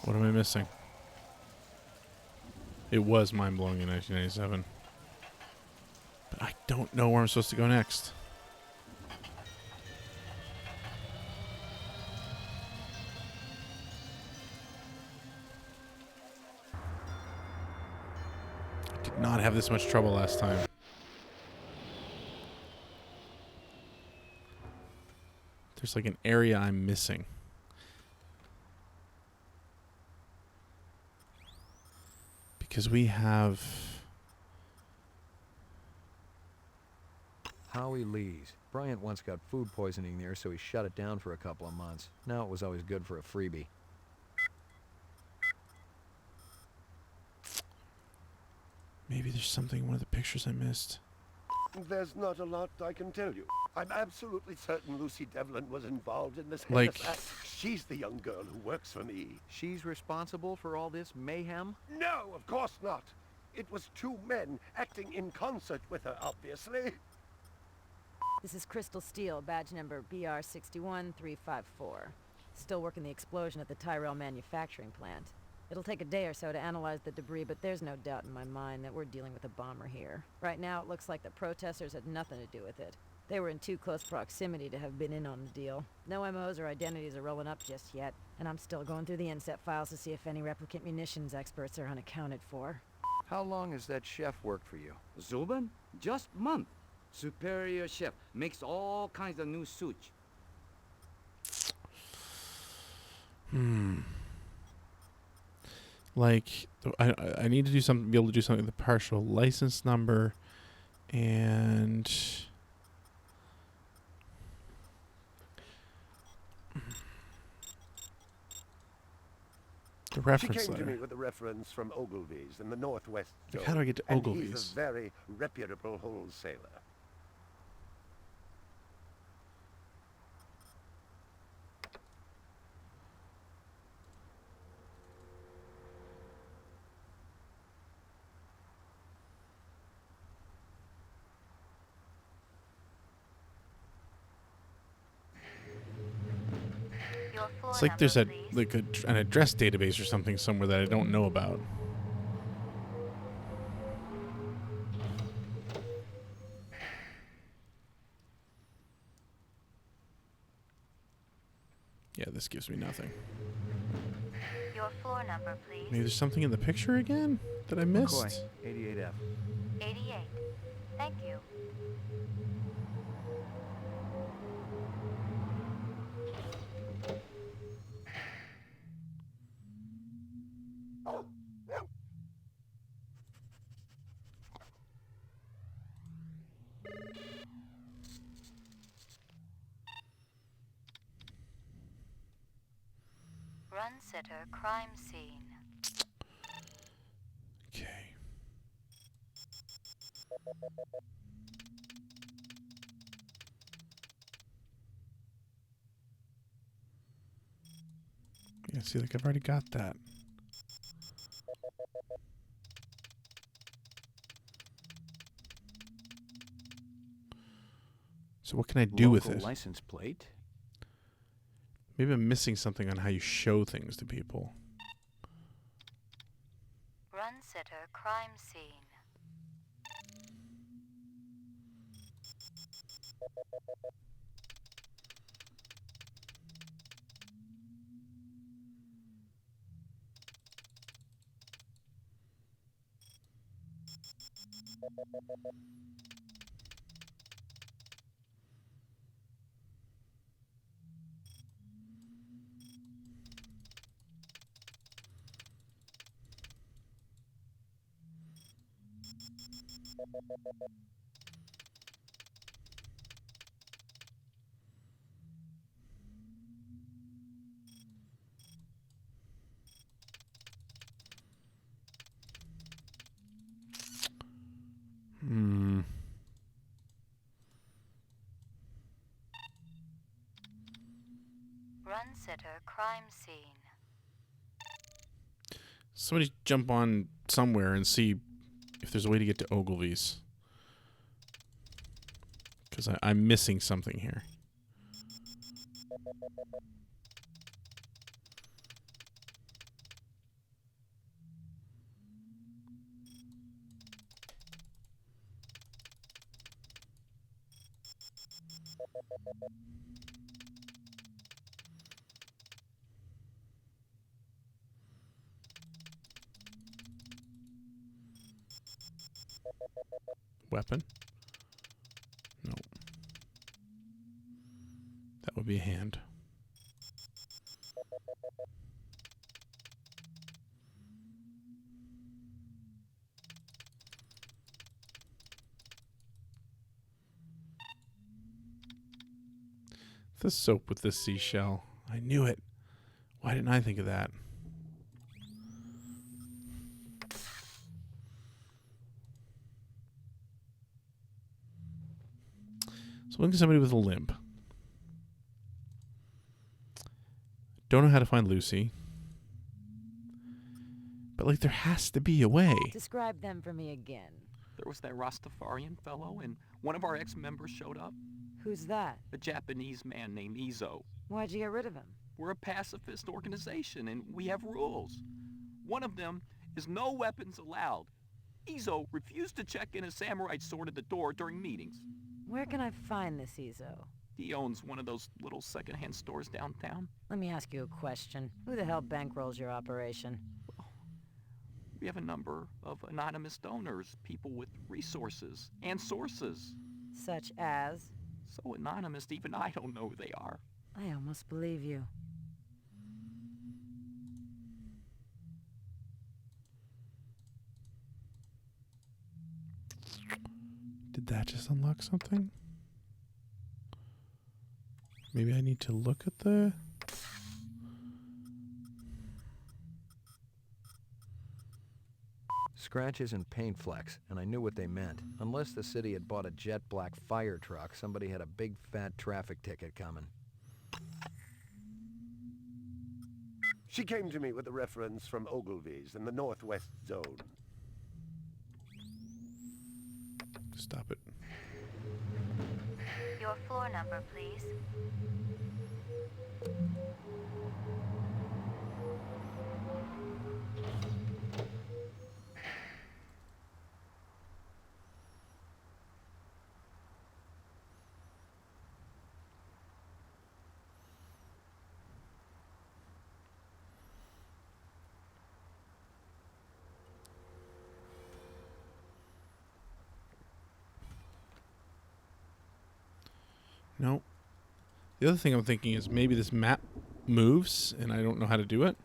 What am I missing? It was mind-blowing in 1997. But I don't know where I'm supposed to go next. I did not have this much trouble last time. There's like an area I'm missing. Because we have... Howie Lee's. Bryant once got food poisoning there, so he shut it down for a couple of months. Now it was always good for a freebie. Maybe there's something in one of the pictures I missed. There's not a lot I can tell you. I'm absolutely certain Lucy Devlin was involved in this Like- heinous act. She's the young girl who works for me. She's responsible for all this mayhem? No, of course not. It was two men acting in concert with her, obviously. This is Crystal Steel, badge number BR61354. Still working the explosion at the Tyrell manufacturing plant. It'll take a day or so to analyze the debris, but there's no doubt in my mind that we're dealing with a bomber here. Right now, it looks like the protesters had nothing to do with it. They were in too close proximity to have been in on the deal. No MOs or identities are rolling up just yet, and I'm still going through the inset files to see if any replicant munitions experts are unaccounted for. How long has that chef worked for you? Zuben? Just month. Superior chef. Makes all kinds of new suits. Like, I need to do something, be able to do something with the partial license number and the reference She came to letter. me with a reference from Ogilvy's in the Northwest Like, Zone. how do I get to and Ogilvy's? He's a very reputable wholesaler. It's like there's an address database or something somewhere that I don't know about. Yeah, this gives me nothing. Your floor number, please. Maybe there's something in the picture again that I missed. McCoy, 88F. 88. Thank you. Run sitter, crime scene. Okay. Yeah, see, like I've already got that. So what can I do with it? License plate. Maybe I'm missing something on how you show things to people. Run sitter crime scene. Run sitter crime scene. Somebody jump on somewhere and see if there's a way to get to Ogilvy's. Because I'm missing something here. Weapon? No. That would be a hand. The soap with the seashell. I knew it. Why didn't I think of that? So look at somebody with a limp. Don't know how to find Lucy. But, like, there has to be a way. Describe them for me again. There was that Rastafarian fellow, and one of our ex-members showed up. Who's that? A Japanese man named Izo. Why'd you get rid of him? We're a pacifist organization, and we have rules. One of them is no weapons allowed. Izo refused to check in a samurai sword at the door during meetings. Where can I find this Izo? He owns one of those little secondhand stores downtown. Let me ask you a question. Who the hell bankrolls your operation? We have a number of anonymous donors, people with resources and sources. Such as? So anonymous, even I don't know who they are. I almost believe you. Did that just unlock something? Maybe I need to look at the... Scratches and paint flecks, and I knew what they meant. Unless the city had bought a jet black fire truck, somebody had a big fat traffic ticket coming. She came to me with a reference from Ogilvy's in the Northwest Zone. Stop it. Your floor number, please. No. The other thing I'm thinking is maybe this map moves and I don't know how to do it.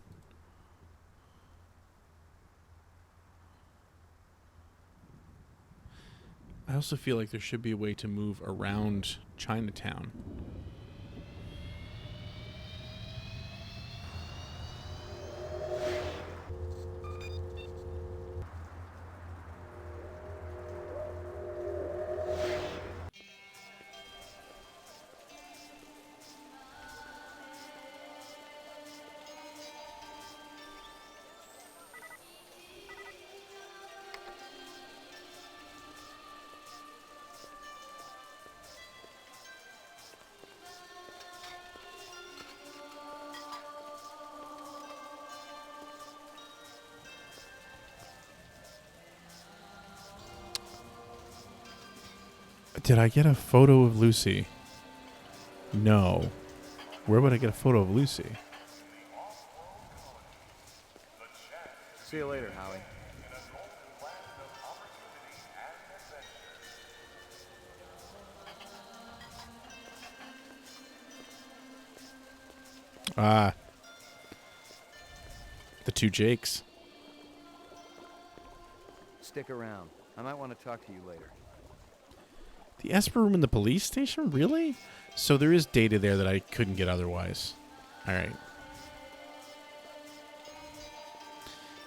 I also feel like there should be a way to move around Chinatown. Did I get a photo of Lucy? No. Where would I get a photo of Lucy? See you later, Howie. Ah. The two Jakes. Stick around. I might want to talk to you later. The Esper room in the police station? Really? So there is data there that I couldn't get otherwise. Alright.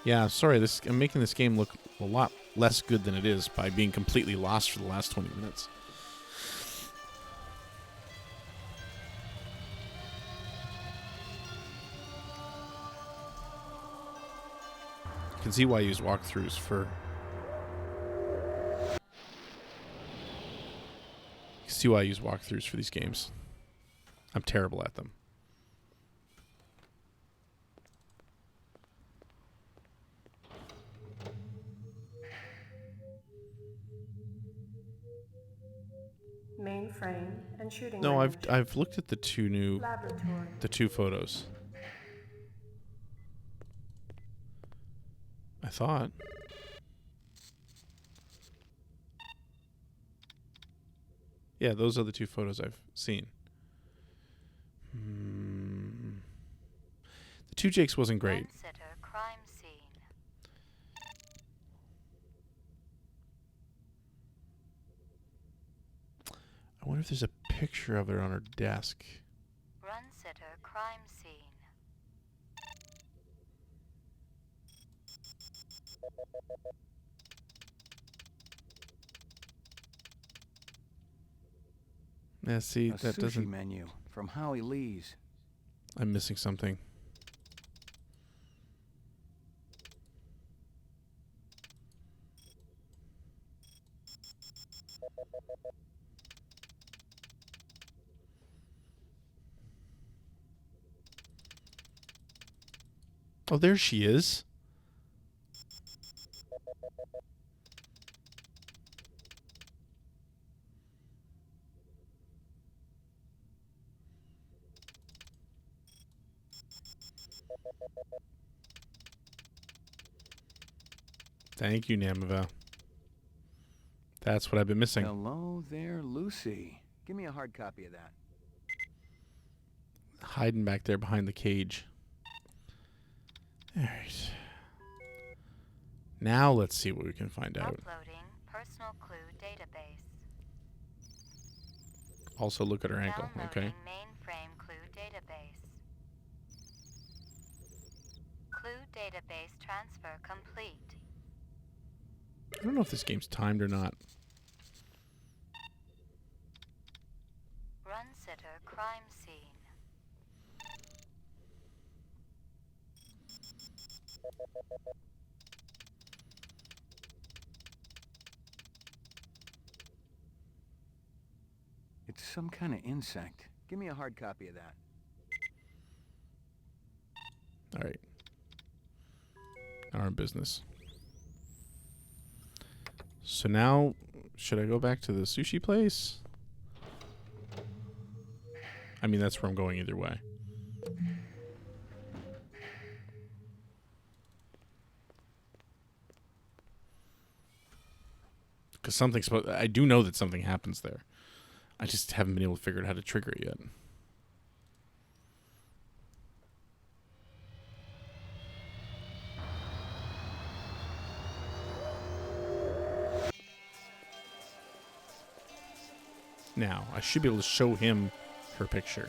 Yeah, sorry, I'm making this game look a lot less good than it is by being completely lost for the last 20 minutes. You can see why I use walkthroughs for... You can see why I use walkthroughs for these games. I'm terrible at them. Mainframe and shooting No, range. I've looked at the two photos. I thought. Yeah, those are the two photos I've seen. The two Jakes wasn't great. Crime scene. I wonder if there's a picture of her on her desk. Run sitter crime scene. Yeah, see, A that sushi doesn't... menu from Howie Lee's. I'm missing something. Oh, there she is. Thank you, Namiva. That's what I've been missing. Hello there, Lucy. Give me a hard copy of that. Hiding back there behind the cage. Alright. Now let's see what we can find out. Uploading personal clue database. Also look at her ankle, okay? Mainframe clue database. Clue database transfer complete. I don't know if this game's timed or not. Run sitter crime scene. It's some kind of insect. Give me a hard copy of that. Alright. Our business. So now, should I go back to the sushi place? I mean, that's where I'm going either way. Because something's supposed... I do know that something happens there. I just haven't been able to figure out how to trigger it yet. Now, I should be able to show him her picture.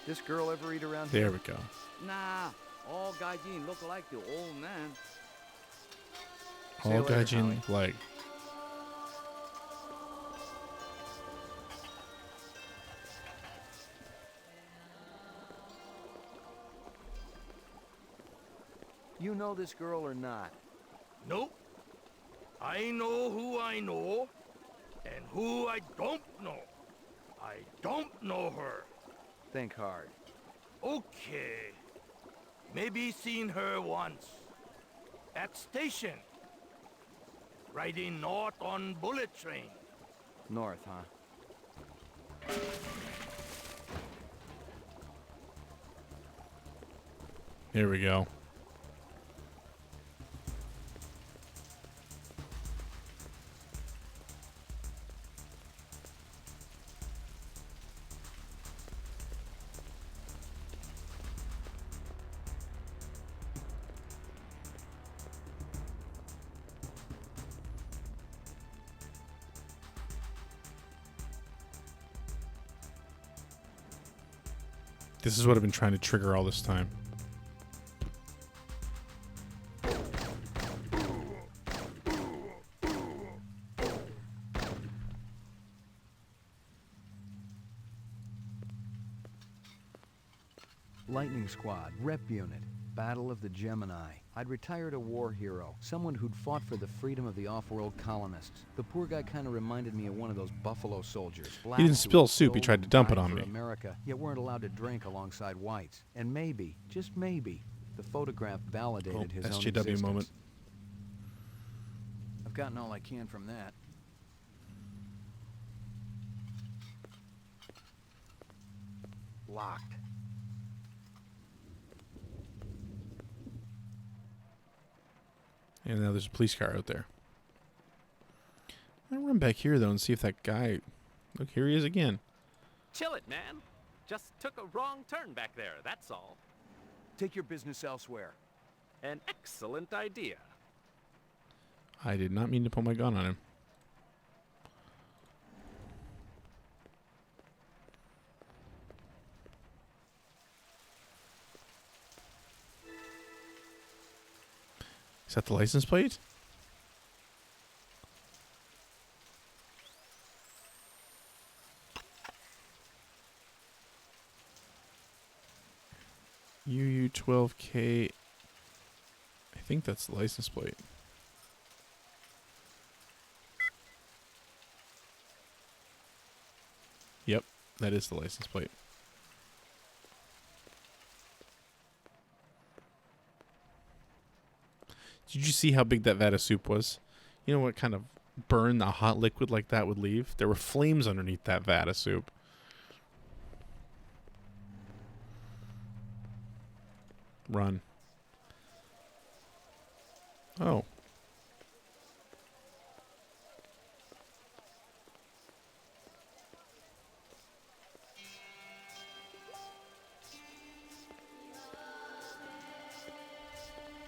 This girl ever eat around There here? we go. Nah, all gaijin look like the old man. See you All later, gaijin Howie. like... You know this girl or not? Nope. I know who I know, and who I don't know. I don't know her. Think hard. Okay. Maybe seen her once. At station. Riding north on bullet train. North, huh? Here we go. This is what I've been trying to trigger all this time. Lightning Squad, Rep Unit, Battle of the Gemini. I'd retired a war hero, someone who'd fought for the freedom of the off-world colonists. The poor guy kind of reminded me of one of those buffalo soldiers. He didn't spill soup, he tried to dump it on me. America, yet weren't allowed to drink alongside whites. And maybe, just maybe, the photograph validated his own SJW existence. moment. I've gotten all I can from that. Locked. And now there's a police car out there. I'll run back here, though, and see if that guy... Look, here he is again. Chill it, man. Just took a wrong turn back there, that's all. Take your business elsewhere. An excellent idea. I did not mean to pull my gun on him. Is that the license plate? UU12K. I think that's the license plate. Yep, that is the license plate. Did you see how big that vat of soup was? You know what kind of burn a hot liquid like that would leave? There were flames underneath that vat of soup. Run. Oh.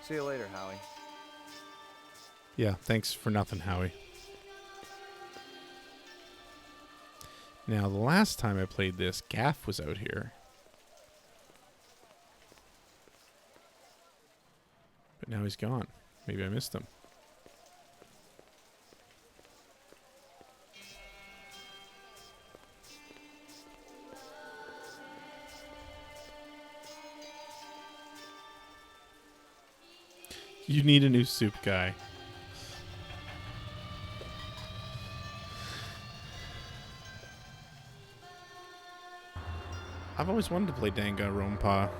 See you later, Howie. Yeah, thanks for nothing, Howie. Now, the last time I played this, Gaff was out here. But now he's gone. Maybe I missed him. You need a new soup guy. I've always wanted to play Danganronpa.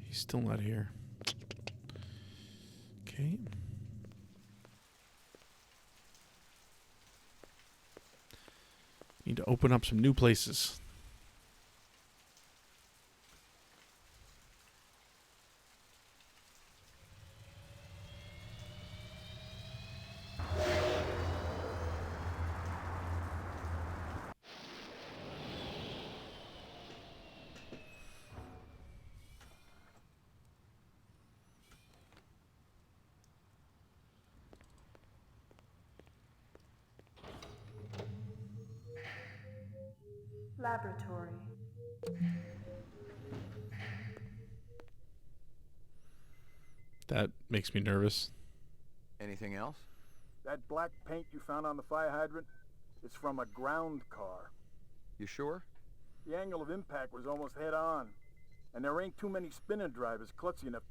He's still not here. Okay. Need to open up some new places. Laboratory. That makes me nervous. Anything else? That black paint you found on the fire hydrant? It's from a ground car. You sure? The angle of impact was almost head on. And there ain't too many spinner drivers klutzy enough.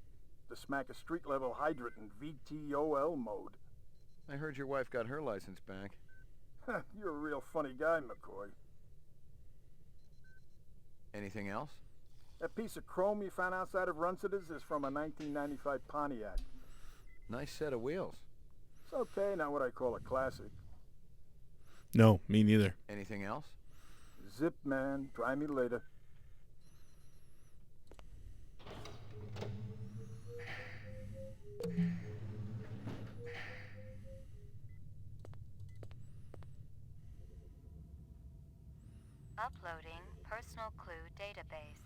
to smack a street-level hydrant in VTOL mode. I heard your wife got her license back. You're a real funny guy, McCoy. Anything else? That piece of chrome you found outside of Runcida's is from a 1995 Pontiac. Nice set of wheels. It's okay, not what I call a classic. No, me neither. Anything else? Zip, man. Try me later. Uploading personal clue database.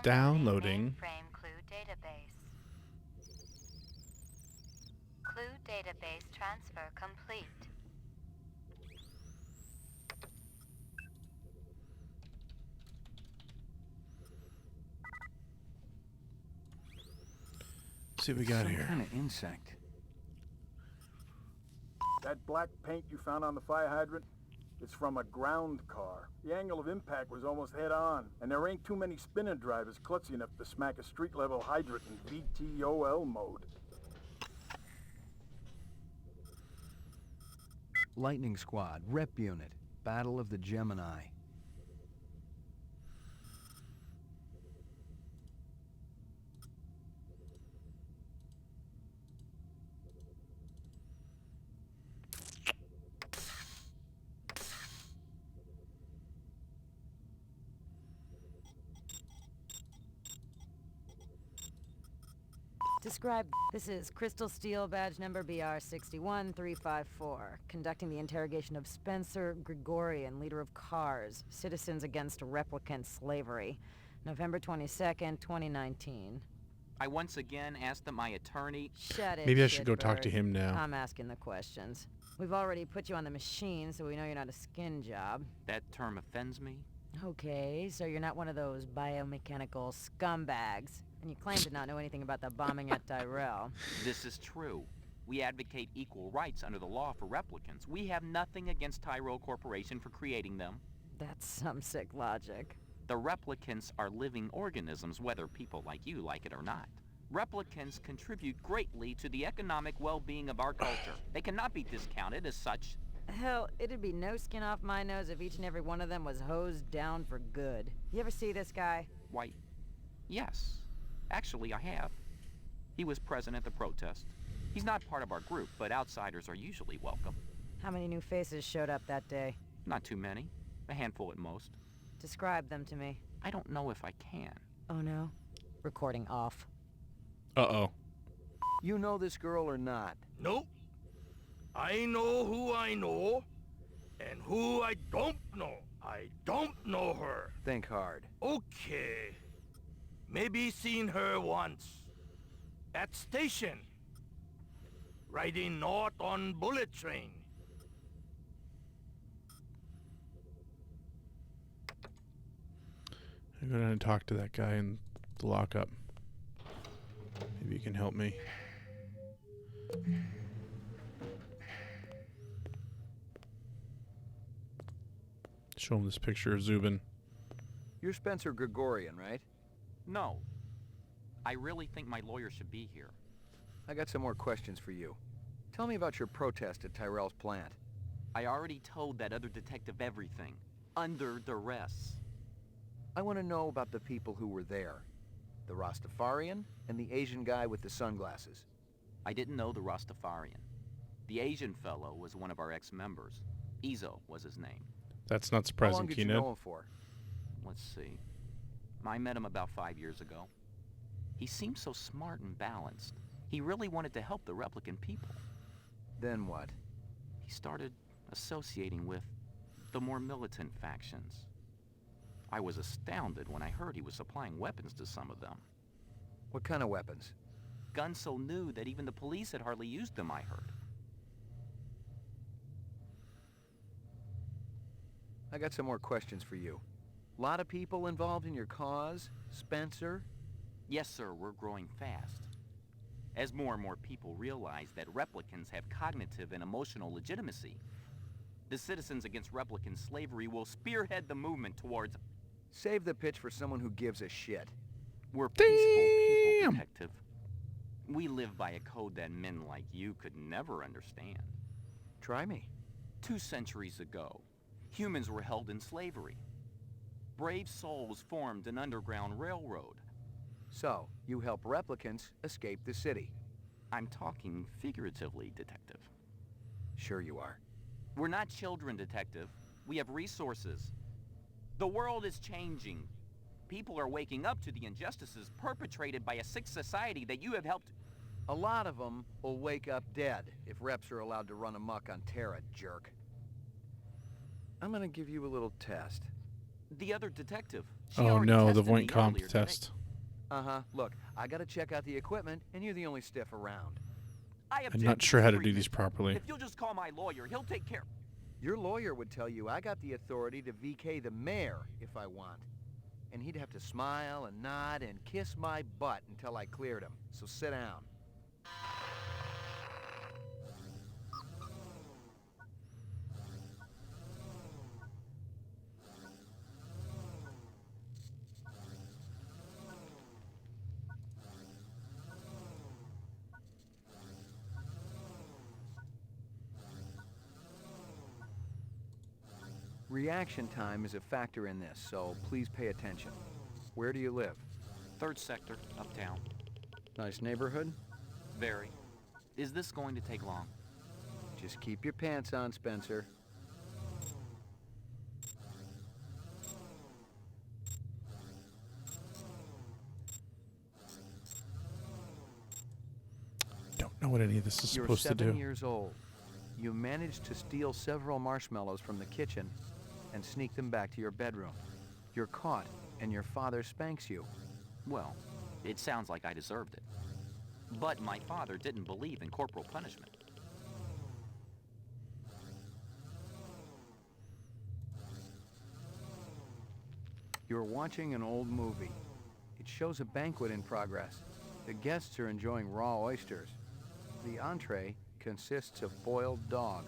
Downloading. Mainframe clue database. Clue database transfer complete. See what we got Some here. kind of insect. That black paint you found on the fire hydrant? It's from a ground car. The angle of impact was almost head-on, and there ain't too many spinner drivers klutzy enough to smack a street-level hydrant in VTOL mode. Lightning Squad, Rep Unit, Battle of the Gemini. Describe. This is Crystal Steel, badge number BR61354, conducting the interrogation of Spencer Gregorian, leader of CARS, Citizens Against Replicant Slavery, November 22nd, 2019. I once again asked that my attorney... Shut it, Maybe I should go shitbird. talk to him now. I'm asking the questions. We've already put you on the machine, so we know you're not a skin job. That term offends me. Okay, so you're not one of those biomechanical scumbags. And you claim to not know anything about the bombing at Tyrell. This is true. We advocate equal rights under the law for replicants. We have nothing against Tyrell Corporation for creating them. That's some sick logic. The replicants are living organisms, whether people like you like it or not. Replicants contribute greatly to the economic well-being of our culture. They cannot be discounted as such. Hell, it'd be no skin off my nose if each and every one of them was hosed down for good. You ever see this guy? Why, yes. Actually, I have. He was present at the protest. He's not part of our group, but outsiders are usually welcome. How many new faces showed up that day? Not too many. A handful at most. Describe them to me. I don't know if I can. Oh no? Recording off. Uh-oh. You know this girl or not? Nope. I know who I know, and who I don't know. I don't know her. Think hard. Okay. Maybe seen her once. At station. Riding north on bullet train. I'm going to talk to that guy in the lockup. Maybe you can help me. Show him this picture of Zubin. You're Spencer Gregorian, right? No. I really think my lawyer should be here. I got some more questions for you. Tell me about your protest at Tyrell's plant. I already told that other detective everything. Under duress. I want to know about the people who were there. The Rastafarian and the Asian guy with the sunglasses. I didn't know the Rastafarian. The Asian fellow was one of our ex-members. Izo was his name. That's not How surprising, long did you Keenan. know him for? Let's see. I met him about 5 years ago. He seemed so smart and balanced. He really wanted to help the replicant people. Then what? He started associating with the more militant factions. I was astounded when I heard he was supplying weapons to some of them. What kind of weapons? Guns so new that even the police had hardly used them, I heard. I got some more questions for you. Lot of people involved in your cause, Spencer? Yes, sir, we're growing fast. As more and more people realize that replicants have cognitive and emotional legitimacy, the Citizens Against Replicant Slavery will spearhead the movement towards... Save the pitch for someone who gives a shit. We're peaceful people, Detective. We live by a code that men like you could never understand. Try me. 2 centuries ago, humans were held in slavery. Brave souls formed an underground railroad. So, you help replicants escape the city. I'm talking figuratively, Detective. Sure you are. We're not children, Detective. We have resources. The world is changing. People are waking up to the injustices perpetrated by a sick society that you have helped. A lot of them will wake up dead if reps are allowed to run amok on Terra, jerk. I'm gonna give you a little test. The other detective. She Oh already no, the tested me Voight comp earlier today. test. Uh-huh. Look, I gotta check out the equipment, and you're the only stiff around. I'm not sure how to do these properly. If you'll just call my lawyer, he'll take care. Your lawyer would tell you I got the authority to VK the mayor if I want. And he'd have to smile and nod and kiss my butt until I cleared him. So sit down. Reaction time is a factor in this, so please pay attention. Where do you live? 3rd sector, uptown. Nice neighborhood? Very. Is this going to take long? Just keep your pants on, Spencer. Don't know what any of this is You're supposed to do. 7 years old. You managed to steal several marshmallows from the kitchen and sneak them back to your bedroom. You're caught, and your father spanks you. Well, it sounds like I deserved it. But my father didn't believe in corporal punishment. You're watching an old movie. It shows a banquet in progress. The guests are enjoying raw oysters. The entree consists of boiled dog.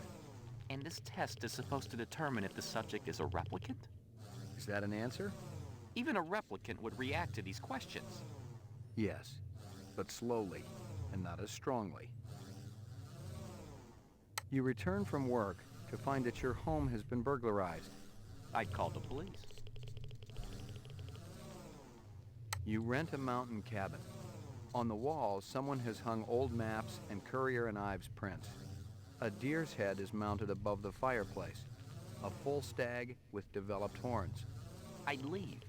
And this test is supposed to determine if the subject is a replicant? Is that an answer? Even a replicant would react to these questions. Yes, but slowly, and not as strongly. You return from work to find that your home has been burglarized. I'd call the police. You rent a mountain cabin. On the walls, someone has hung old maps and Currier and Ives prints. A deer's head is mounted above the fireplace. A full stag with developed horns. I'd leave.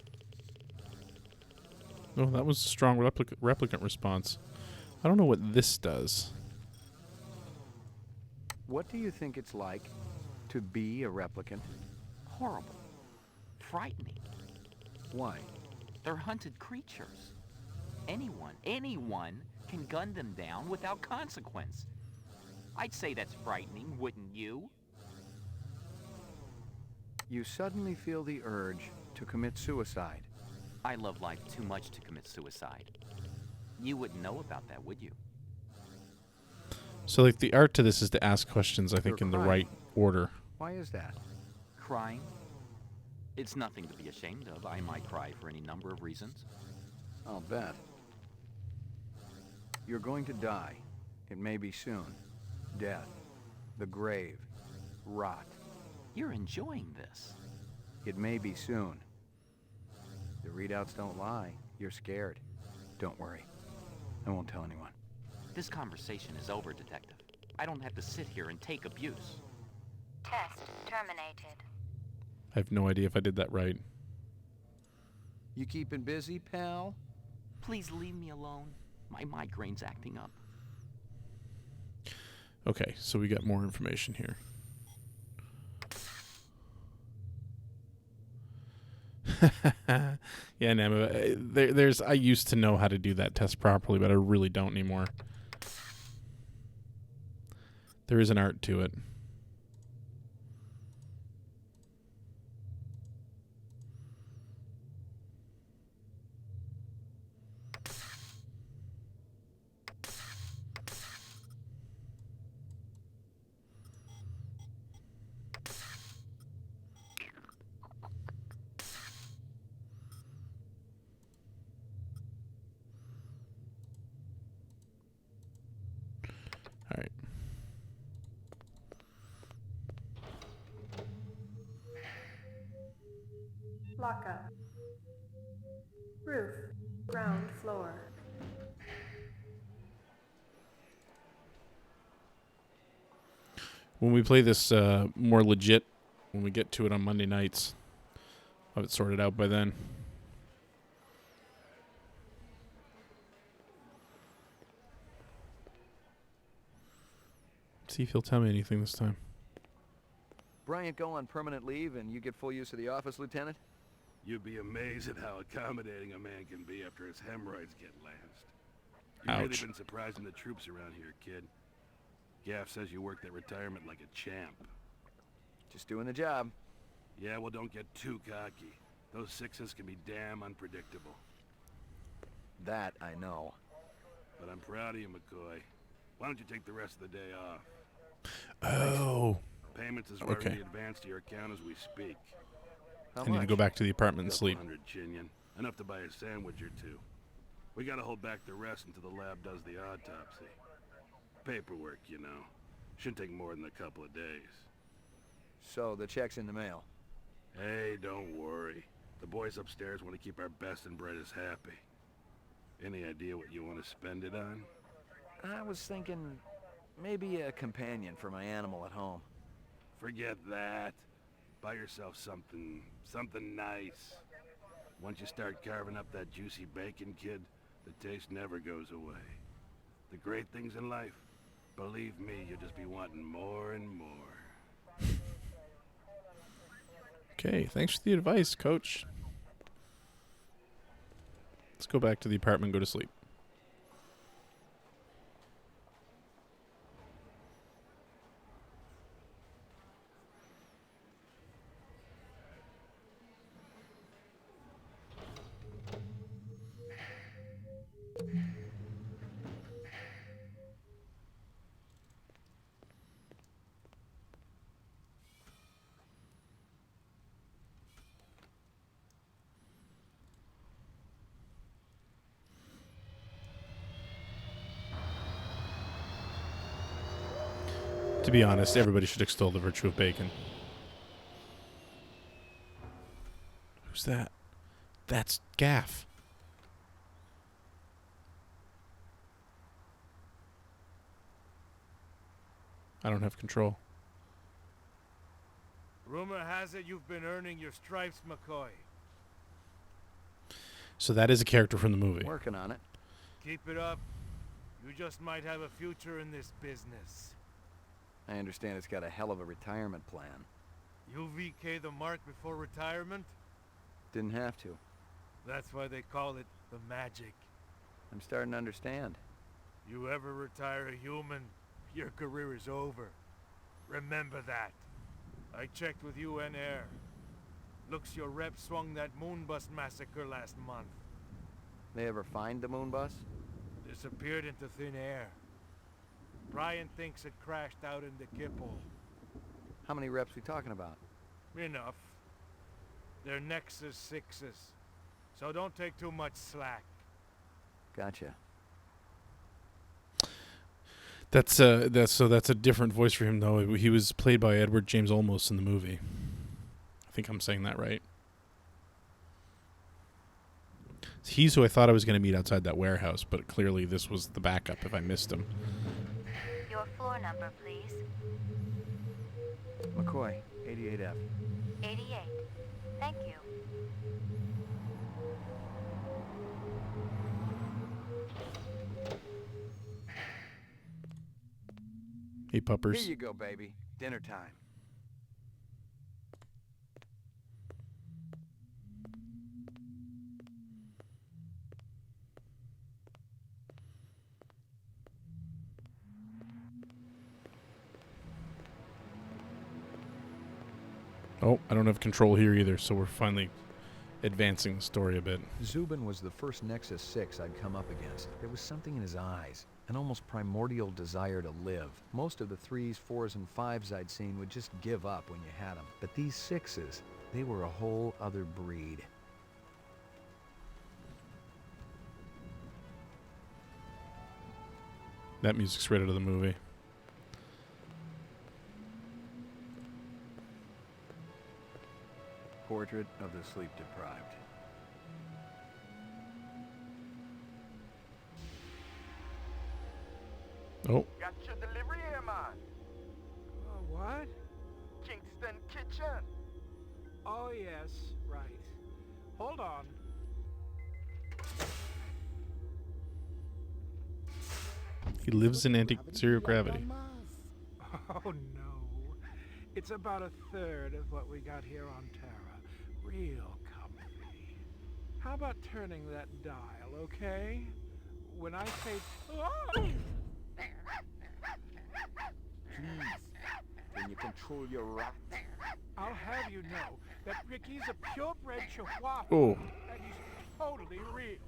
Oh, that was a strong replicant response. I don't know what this does. What do you think it's like to be a replicant? Horrible. Frightening. Why? They're hunted creatures. Anyone can gun them down without consequence. I'd say that's frightening, wouldn't you? You suddenly feel the urge to commit suicide. I love life too much to commit suicide. You wouldn't know about that, would you? So, like, the art to this is to ask questions, I think, You're in the crying. right order. Why is that? Crying? It's nothing to be ashamed of. I might cry for any number of reasons. I'll bet. You're going to die. It may be soon. Death. The grave. Rot. You're enjoying this. It may be soon. The readouts don't lie. You're scared. Don't worry. I won't tell anyone. This conversation is over, Detective. I don't have to sit here and take abuse. Test terminated. I have no idea if I did that right. You keeping busy, pal? Please leave me alone. My migraine's acting up. Okay, so we got more information here. Yeah, Namu, there's. I used to know how to do that test properly, but I really don't anymore. There is an art to it. Lockup. Roof. Ground floor. When we play this more legit, when we get to it on Monday nights, I'll have it sorted out by then. See if he'll tell me anything this time. Bryant go on permanent leave and you get full use of the office, Lieutenant? You'd be amazed at how accommodating a man can be after his hemorrhoids get lanced. You've Ouch. really been surprising the troops around here, kid. Gaff says you worked that retirement like a champ. Just doing the job. Yeah, well, don't get too cocky. Those sixes can be damn unpredictable. That I know. But I'm proud of you, McCoy. Why don't you take the rest of the day off? Oh. Payments is Okay. already advanced to your account as we speak. I need to go back to the apartment and sleep. 100 Chinian. Enough to buy a sandwich or two. We gotta hold back the rest until the lab does the autopsy. Paperwork, you know. Shouldn't take more than a couple of days. So, the check's in the mail. Hey, don't worry. The boys upstairs want to keep our best and brightest happy. Any idea what you want to spend it on? I was thinking maybe a companion for my animal at home. Forget that. Buy yourself something nice. Once you start carving up that juicy bacon, kid, the taste never goes away. The great things in life, believe me, you'll just be wanting more and more. Okay, thanks for the advice, Coach. Let's go back to the apartment and go to sleep. To be honest, everybody should extol the virtue of bacon. Who's that? That's Gaff. I don't have control. Rumor has it you've been earning your stripes, McCoy. So that is a character from the movie. Working on it. Keep it up. You just might have a future in this business. I understand it's got a hell of a retirement plan. You VK the mark before retirement? Didn't have to. That's why they call it the magic. I'm starting to understand. You ever retire a human, your career is over. Remember that. I checked with UN Air. Looks your rep swung that moonbus massacre last month. They ever find the moon bus? Disappeared into thin air. Brian thinks it crashed out in the Kipple. How many reps we talking about? Enough. They're Nexus 6s. So don't take too much slack. Gotcha. That's a different voice for him though. He was played by Edward James Olmos in the movie. I think I'm saying that right. He's who I thought I was going to meet outside that warehouse, but clearly this was the backup if I missed him. Your floor number, please. McCoy, 88F. 88. Thank you. Hey, puppers. Here you go, baby. Dinner time. Oh, I don't have control here either, so we're finally advancing the story a bit. Zubin was the first Nexus 6 I'd come up against. There was something in his eyes, an almost primordial desire to live. Most of the 3s, 4s, and 5s I'd seen would just give up when you had them. But these 6s, they were a whole other breed. That music's right out of the movie. portrait of the sleep-deprived. Oh. Got your delivery here, man. What? Kingston Kitchen. Oh, yes, right. Hold on. He lives in anti-zero gravity. Oh, no. It's about a third of what we got here on Terra. Real comfy. How about turning that dial, okay? When I say... Oh! Please, can you control your rat? I'll have you know that Ricky's a purebred chihuahua. Oh. And he's totally real.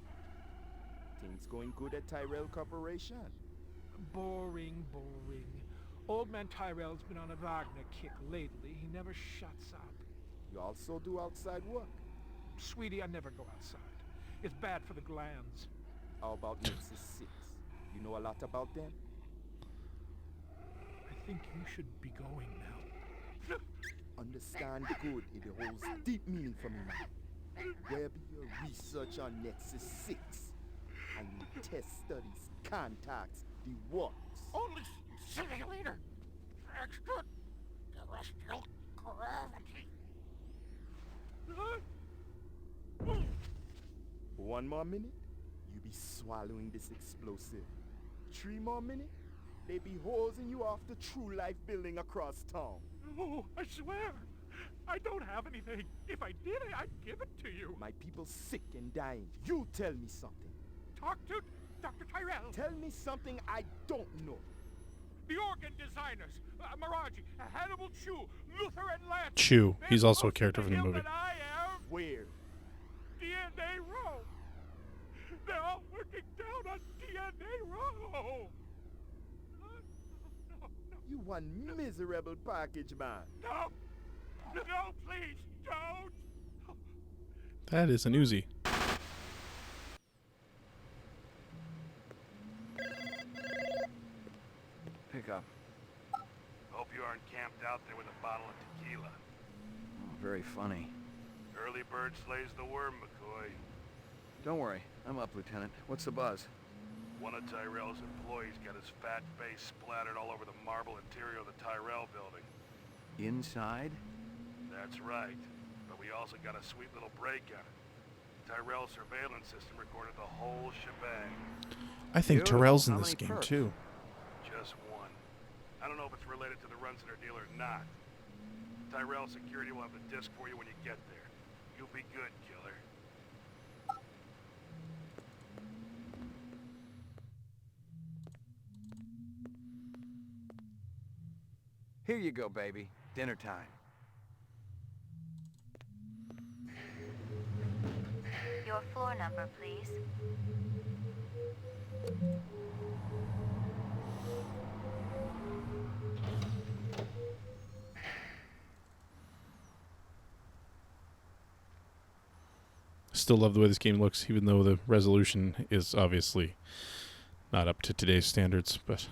Things going good at Tyrell Corporation? Boring. Old man Tyrell's been on a Wagner kick lately. He never shuts up. You also do outside work? Sweetie, I never go outside. It's bad for the glands. How about Nexus 6? You know a lot about them? I think you should be going now. Understand good, it holds deep meaning for me now. Where be your research on Nexus 6? And your test studies, contacts, the works? Only simulator. Extraterrestrial gravity. One more minute, you be swallowing this explosive. 3 more minutes, they be hosing you off the True Life building across town. No, I swear. I don't have anything. If I did, I'd give it to you. My people sick and dying. You tell me something. Talk to Dr. Tyrell. Tell me something I don't know. The organ designers, Miraji, Hannibal Chew, Luther and Lance. Chew. He's also a character from the movie. Where? DNA Row. They're all working down on DNA Row. You one miserable package, man. No, please, don't. That is an Uzi. Pick up. Hope you aren't camped out there with a bottle of tequila. Oh, very funny. Early bird slays the worm, McCoy. Don't worry. I'm up, Lieutenant. What's the buzz? One of Tyrell's employees got his fat face splattered all over the marble interior of the Tyrell building. Inside? That's right. But we also got a sweet little break on it. Tyrell's surveillance system recorded the whole shebang. I think Beautiful. Terrell's in How this many game perks? too. Just one. I don't know if it's related to the runs in her deal or not. Tyrell security will have the disc for you when you get there. You'll be good, killer. Here you go, baby. Dinner time. Your floor number, please. Still love the way this game looks, even though the resolution is obviously not up to today's standards, but...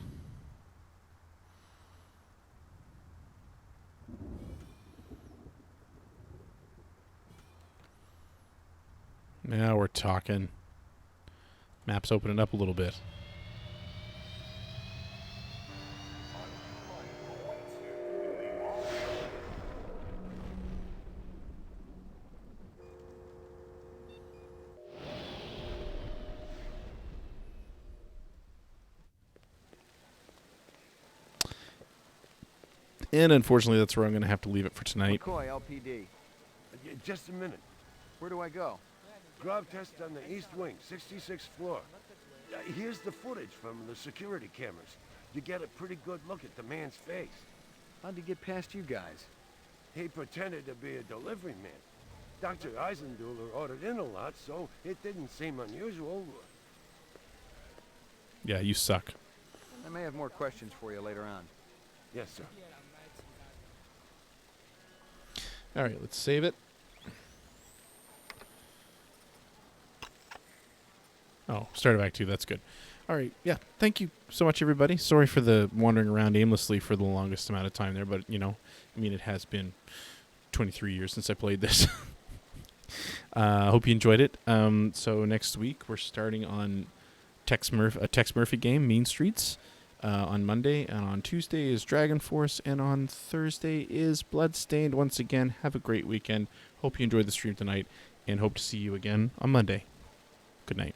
Now we're talking. Map's opening up a little bit. And unfortunately, that's where I'm going to have to leave it for tonight. McCoy, LPD. Just a minute. Where do I go? Grub test on the east wing, 66th floor. Here's the footage from the security cameras. You get a pretty good look at the man's face. How'd he get past you guys? He pretended to be a delivery man. Dr. Eisenduler ordered in a lot, so it didn't seem unusual. Yeah, you suck. I may have more questions for you later on. Yes, sir. All right, let's save it. Oh, started back 2. That's good. All right. Yeah. Thank you so much, everybody. Sorry for the wandering around aimlessly for the longest amount of time there, but, you know, I mean, it has been 23 years since I played this. Hope you enjoyed it. So next week we're starting on a Tex Murphy game, Mean Streets, on Monday, and on Tuesday is Dragon Force, and on Thursday is Bloodstained. Once again, have a great weekend. Hope you enjoyed the stream tonight, and hope to see you again on Monday. Good night.